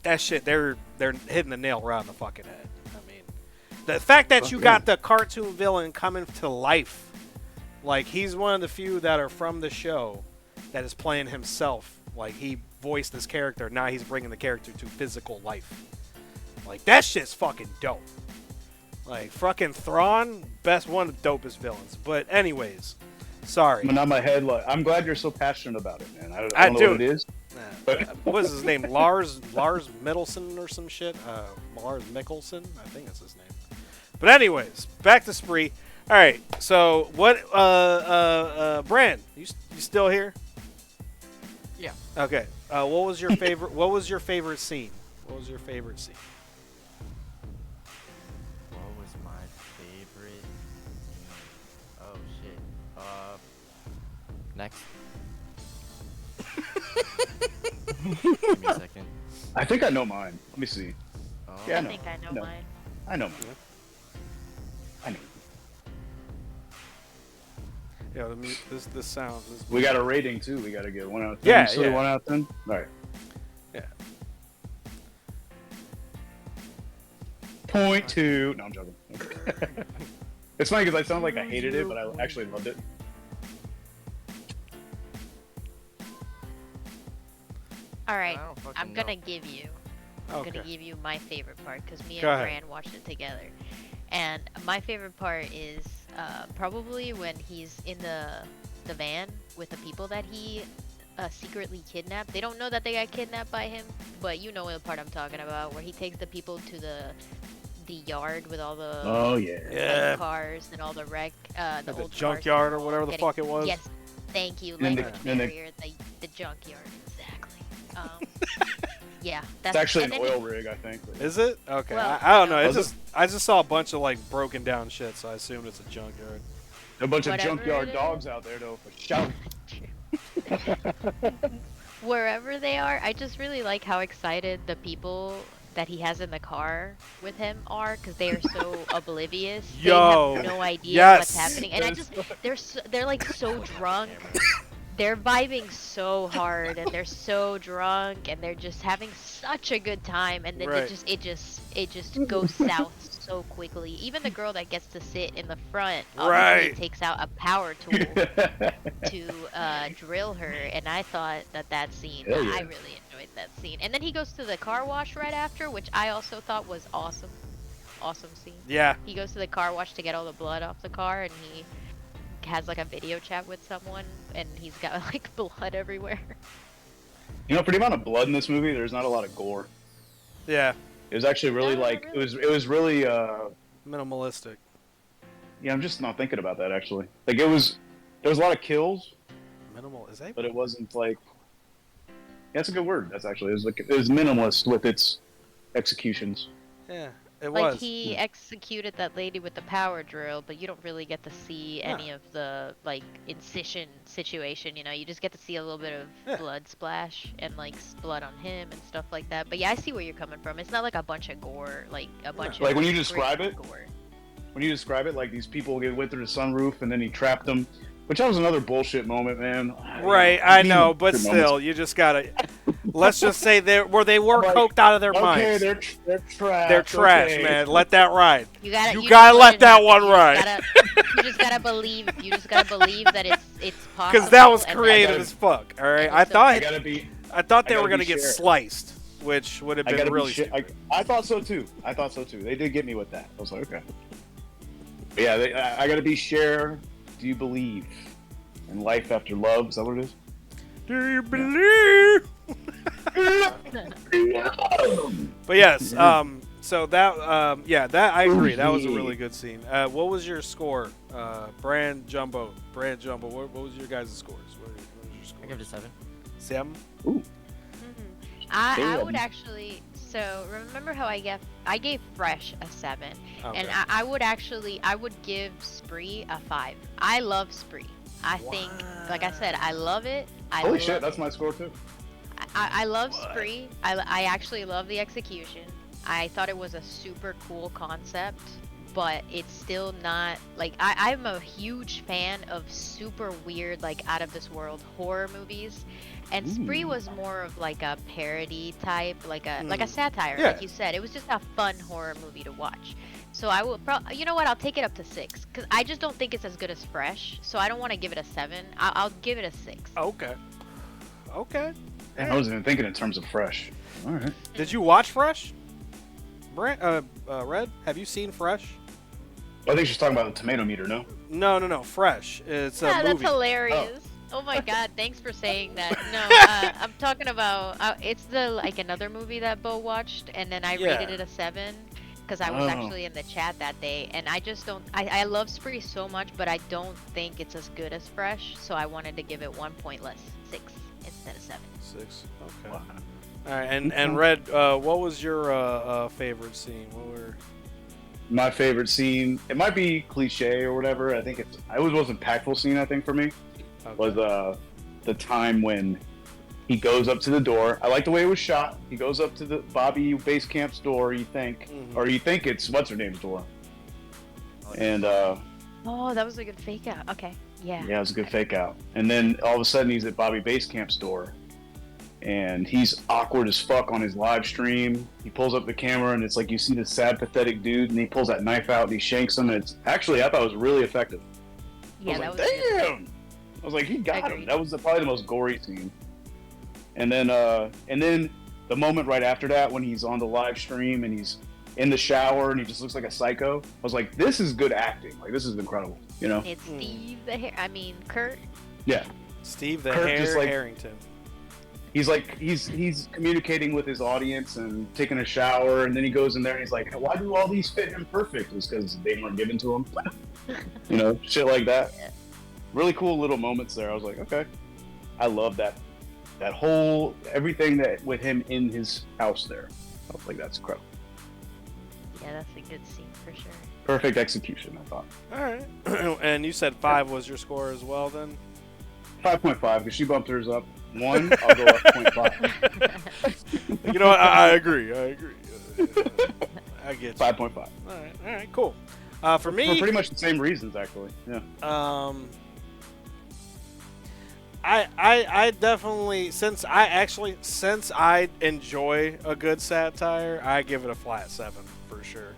that shit, they're hitting the nail right on the fucking head. I mean, the fact that you got the cartoon villain coming to life, like he's one of the few that are from the show that is playing himself. Like he voiced this character, now he's bringing the character to physical life. Like, that shit's fucking dope. Like, fucking Thrawn, one of the dopest villains. But anyways, sorry. I'm in my head. Like, I'm glad you're so passionate about it, man. I don't know what it is. What is his name? Lars Middleson or some shit? Lars Mikkelsen? I think that's his name. But anyways, back to Spree. All right, so what? Bran, you still here? Yeah. Okay. What was your favorite? What was your favorite scene? What was your favorite scene? What was my favorite? Oh shit. Next. Give me a second. I think I know mine. Let me see. Oh. Yeah, I think I know mine. I know mine. I know. Yeah, this sound. We got a rating too. We got to get 1 out of 10. Yeah, Still 1 out of 10. All right. Yeah. 0.2. No, I'm joking. It's funny because I sound like I hated it, but I actually loved it. All right, I'm gonna give you my favorite part because me and Fran watched it together, and my favorite part is probably when he's in the van with the people that he secretly kidnapped. They don't know that they got kidnapped by him, but you know the part I'm talking about, where he takes the people to the yard with all the cars and all the wreck, the old junkyard or whatever the fuck it was. Yes, thank you, language barrier, the junkyard, exactly. Yeah, that's it's actually an oil rig, I think. Is it? Okay, Well, I don't know. I just saw a bunch of like broken down shit, so I assumed it's a junkyard. A bunch of junkyard dogs out there though, for shouting. Wherever they are, I just really like how excited the people that he has in the car with him are, because they are so oblivious. Yo, they have no idea what's happening, and they're like so drunk. They're vibing so hard, and they're so drunk, and they're just having such a good time, and then it just goes south so quickly. Even the girl that gets to sit in the front obviously takes out a power tool to drill her, and I thought that scene, I really enjoyed that scene. And then he goes to the car wash right after, which I also thought was awesome scene. Yeah. He goes to the car wash to get all the blood off the car, and he has like a video chat with someone, and he's got like blood everywhere. You know, for the amount of blood in this movie, there's not a lot of gore. Yeah. It was actually really it was really minimalistic. Yeah, I'm just not thinking about that actually. Like there was a lot of kills. Minimal is that? But it wasn't like. Yeah, that's a good word. That's actually it was minimalist with its executions. Yeah. It like was. he executed that lady with the power drill, but you don't really get to see any of the like incision situation. You know, you just get to see a little bit of blood splash and like blood on him and stuff like that. But yeah, I see where you're coming from. It's not like a bunch of gore, like a bunch of Like when you describe it, gore. when you describe it, like these people went through the sunroof and then he trapped them, which that was another bullshit moment, man. Right, I know, but still, you just gotta. Let's just say they were coked out of their minds. They're trash. They're trash, okay. man. Let that ride. You gotta gotta let that one ride. You just gotta believe. You just gotta believe that it's possible. Because that was creative as fuck. All right, I thought they were gonna get sliced, which would have been really. I thought so too. They did get me with that. I was like, okay. But yeah, I gotta be Cher. Do you believe in life after love? Is that what it is? Do you believe? But yes, so that that I agree. That was a really good scene. What was your score? Brand Jumbo. What was your guys' scores? What was your score? I give it a 7. 7? Ooh. I would actually. So remember how I gave Fresh a 7, and I would give Spree a 5. I love Spree. I think, like I said, I love it. Holy shit, that's my score too. I love Spree. I actually love the execution. I thought it was a super cool concept, but it's still not like I'm a huge fan of super weird, like out of this world horror movies. And Spree was more of like a parody type, like a satire, like you said. It was just a fun horror movie to watch. So I will, you know what? I'll take it up to 6 because I just don't think it's as good as Fresh. So I don't want to give it a 7. I'll give it a 6. Okay. Man, I wasn't even thinking in terms of Fresh. All right. Did you watch Fresh? Red, have you seen Fresh? I think she's talking about the tomato meter, no? No. Fresh. It's a movie. That's hilarious. Oh my god, thanks for saying that. No, I'm talking about it's like another movie that Bo watched, and then I rated it a 7 because I was actually in the chat that day, and I just don't. I love Spree so much, but I don't think it's as good as Fresh, so I wanted to give it 1 point less, 6 instead of 7. 6. Okay. Wow. All right, and Red, what was your favorite scene? What were my favorite scene? It might be cliche or whatever. I think it was the most impactful scene. I think for me. Was the time when he goes up to the door. I like the way it was shot. He goes up to the Bobby base camp's door. You think, or you think it's what's her name's door. And oh, that was a good fake out. Okay, yeah. Yeah, it was a good fake out. And then all of a sudden he's at Bobby base camp's door, and he's awkward as fuck on his live stream. He pulls up the camera, and it's like you see this sad, pathetic dude, and he pulls that knife out and he shanks him. And it's actually I thought it was really effective. Yeah, that was damn. I was like, he got him. That was probably the most gory scene. And then the moment right after that when he's on the live stream and he's in the shower and he just looks like a psycho. I was like, this is good acting. Like, this is incredible. You know? It's Steve Kurt. Yeah. Steve the Kurt just, like, Harrington. He's like he's communicating with his audience and taking a shower, and then he goes in there and he's like, why do all these fit him perfect? It's because they weren't given to him. You know, shit like that. Yeah. Really cool little moments there. I was like, okay, I love that whole everything that with him in his house there. I was like, that's incredible. Yeah, that's a good scene for sure. Perfect execution, I thought. All right. And you said 5 was your score as well, then? 5.5 because she bumped hers up 1. I'll go up 0.5. You know what? I agree. I get you. 5.5. All right, cool. For me, for pretty much the same reasons, actually. Yeah. I definitely since I enjoy a good satire, I give it a flat 7 for sure.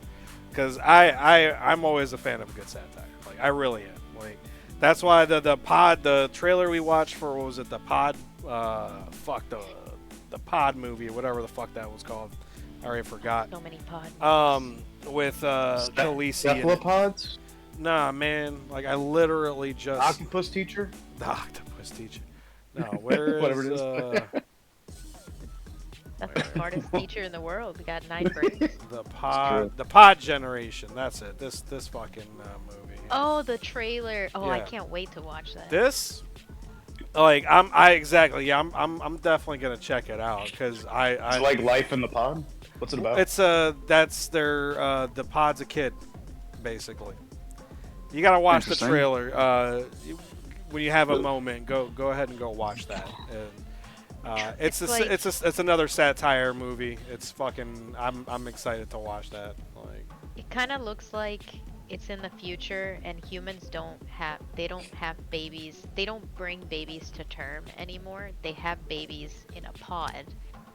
Because I'm always a fan of a good satire. Like I really am. Like that's why the trailer we watched for what was it, the pod the pod movie or whatever the fuck that was called. I already forgot. So many pod with Khaleesi. Cephalopods? Nah, man. Like I literally just Octopus Teacher? The Octopus Teacher. No, where whatever is, it is. That's the smartest teacher in the world. We got 9 brains. The pod generation. That's it. This fucking movie. Oh, the trailer. Oh, yeah. I can't wait to watch that. This, like, I'm definitely gonna check it out because I it's like Life in the Pod. What's it about? It's that's their the pod's a kid, basically. You gotta watch the trailer. When you have a moment, go ahead and go watch that. And, it's another satire movie. It's fucking. I'm excited to watch that. Like, it kind of looks like it's in the future, and humans don't have babies. They don't bring babies to term anymore. They have babies in a pod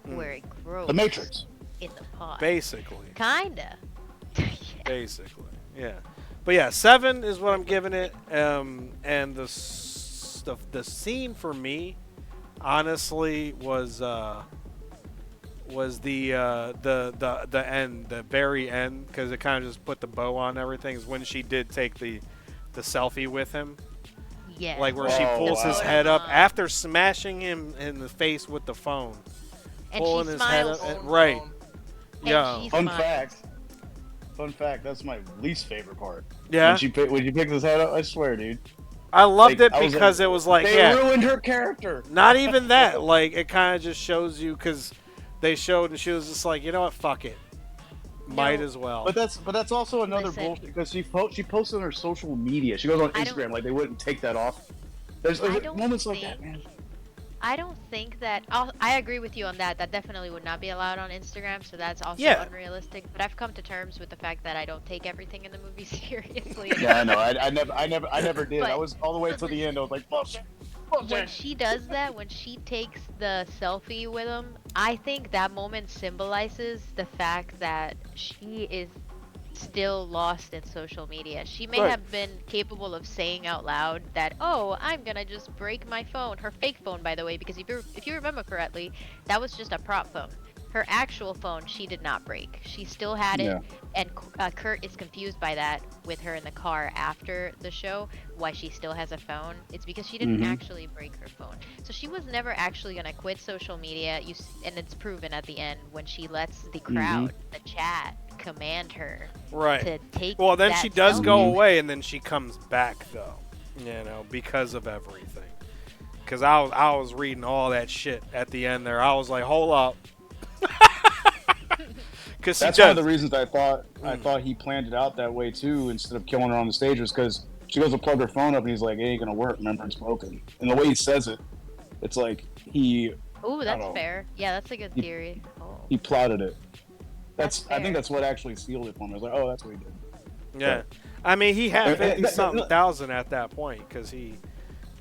where it grows. The Matrix. In the pod. Basically. Kinda. Basically, yeah. But yeah, 7 is what I'm giving it. And the scene for me, honestly, was the end, the very end, because it kind of just put the bow on everything. Is when she did take the selfie with him. Yeah. Like where she pulls his head up after smashing him in the face with the phone. And pulling she his head smiles. up. Right. Yeah. Fun fact. That's my least favorite part. Yeah. When she picked his head up, I swear, dude. I loved it because it was like, they ruined her character. Not even that. Like, it kind of just shows you, because they showed and she was just like, you know what, fuck it. Might as well. But that's also another bullshit, because she posted on her social media. She goes on Instagram like they wouldn't take that off. There's moments like that, man. I don't think that. I agree with you on that. That definitely would not be allowed on Instagram, so that's also unrealistic. But I've come to terms with the fact that I don't take everything in the movie seriously. Yeah, I know. I never did. I was all the way to the end. I was like, bullshit. When she does that, when she takes the selfie with him, I think that moment symbolizes the fact that she is still lost in social media. She may have been capable of saying out loud that, oh, I'm gonna just break my phone. Her fake phone, by the way, because if you remember correctly, that was just a prop phone. Her actual phone, she did not break. She still had it, and Kurt is confused by that with her in the car after the show, why she still has a phone. It's because she didn't actually break her phone. So she was never actually going to quit social media, and it's proven at the end when she lets the crowd, the chat, command her to take Well, then that she does selfie. go away, and then she comes back, though, you know, because of everything. Because I was reading all that shit at the end there. I was like, hold up. That's one of the reasons I thought he planned it out that way too, instead of killing her on the stage, was because she goes to plug her phone up and he's like, "It ain't gonna work. Remember, it's broken." And the way he says it, it's like he. Ooh, that's fair. Yeah, that's a good theory. He plotted it. I think that's what actually sealed it for me. I was like, "Oh, that's what he did." Yeah, I mean, he had 50-something thousand at that point, because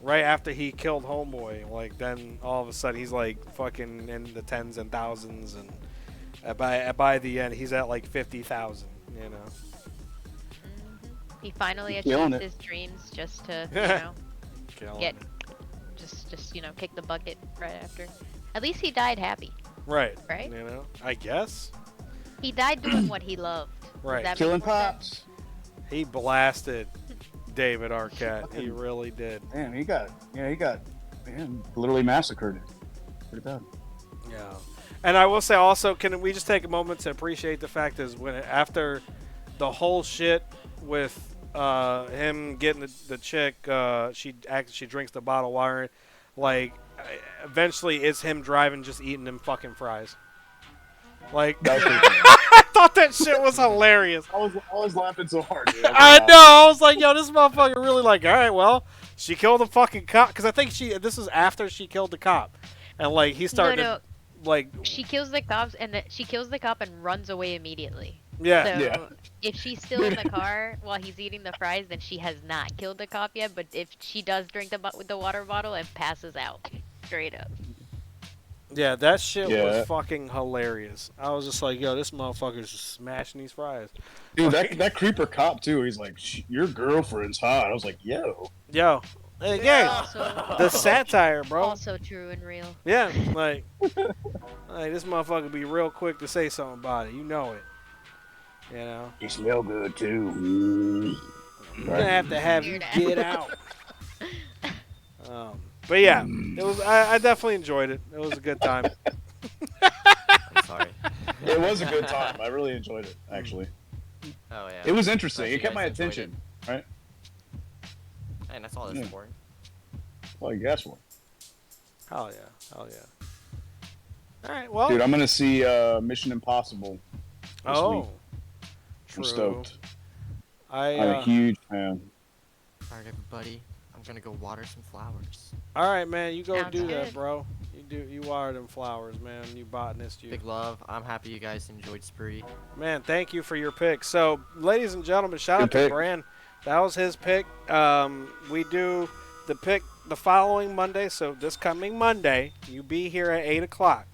right after he killed Homeboy, like, then all of a sudden he's like fucking in the tens and thousands, and by the end he's at like 50,000, you know. He finally achieved his dreams, just to kick the bucket right after. At least he died happy. Right. You know, I guess he died doing what he loved. Right. Killing pops. He blasted David Arquette. He really did. Man, he got literally massacred. Pretty bad. Yeah. And I will say also, can we just take a moment to appreciate the fact is after the whole shit with him getting the chick, she drinks the bottled water, like eventually it's him driving, just eating them fucking fries. Like, I thought that shit was hilarious. I was laughing so hard, dude. I know. I was like, yo, this motherfucker really like, all right, well, she killed the fucking cop. Because I think this was after she killed the cop. And, like, he started to, like... She kills the cops, and she kills the cop and runs away immediately. Yeah. So, if she's still in the car while he's eating the fries, then she has not killed the cop yet. But if she does drink the water bottle and passes out, straight up. Yeah, that shit was fucking hilarious. I was just like, yo, this motherfucker's just smashing these fries. Dude, that creeper cop, too, he's like, your girlfriend's hot. I was like, yo. Yo. Again, the satire, bro. Also true and real. Yeah, like this motherfucker be real quick to say something about it. You know it. You know? You smell good, too. I'm gonna have to have you get out. But yeah, it was. I definitely enjoyed it. It was a good time. I'm sorry. It was a good time. I really enjoyed it, actually. Oh yeah. It was interesting. It kept my attention, right? And that's all this for. Well, I guess what? Hell yeah. All right, well. Dude, I'm gonna see Mission Impossible. This week. True. I'm stoked. I'm a huge fan. All right, everybody. I'm gonna go water some flowers. All right, man. You go Sounds do that, good. bro. You water them flowers, man. You botanist, you. Big love. I'm happy you guys enjoyed Spree. Man, thank you for your pick. So, ladies and gentlemen, shout Good out to pick. Bran. That was his pick. We do the pick the following Monday. So this coming Monday, you be here at 8 o'clock.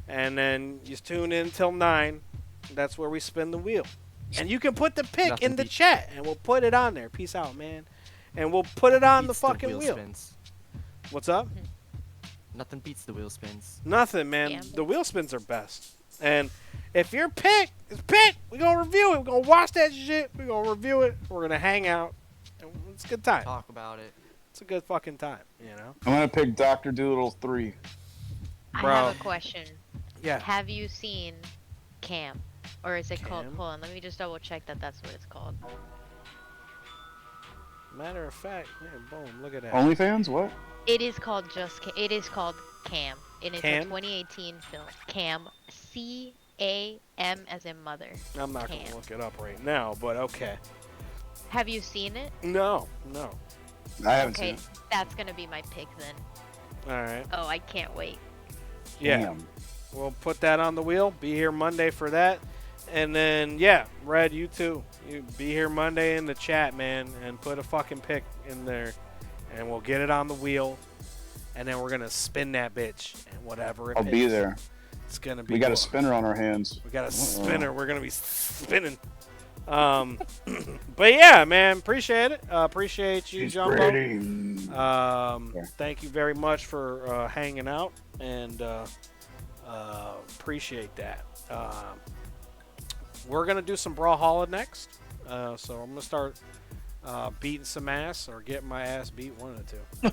And then you tune in till 9. That's where we spin the wheel. And you can put the pick in the chat, and we'll put it on there. Peace out, man. And we'll put it on the fucking wheel. Spins. What's up? Nothing beats the wheel spins. Nothing, man. Yeah. The wheel spins are best. And if your pick is picked, we're going to review it. We're going to watch that shit. We're going to review it. We're going to hang out. And it's a good time. Talk about it. It's a good fucking time, you know? I'm gonna pick Dr. Doolittle 3. I Bro. have a question. Yeah. Have you seen Cam? Or is it called? Cam? Hold on, let me just double check that that's what it's called. Matter of fact, man, boom, look at that. OnlyFans? What? It is called It is called Cam, and it's Cam? a 2018 film. Cam, C-A-M as in mother. I'm not going Cam. to look it up right now, but okay. Have you seen it? No. I haven't Okay, seen it. that's gonna be my pick then. All right. Oh, I can't wait. Yeah. Damn. We'll put that on the wheel. Be here Monday for that. And then, yeah, Red, you too. You be here Monday in the chat, man, and put a fucking pick in there. And we'll get it on the wheel. And then we're going to spin that bitch. And whatever it I'll be picks, there. It's going to be We got a cool. spinner on our hands. We got a spinner. We're going to be spinning. But yeah, man, appreciate it. Appreciate you, She's Jumbo. pretty. Thank you very much for hanging out, and appreciate that. We're gonna do some Brawhalla next, so I'm gonna start beating some ass or getting my ass beat, one of the two.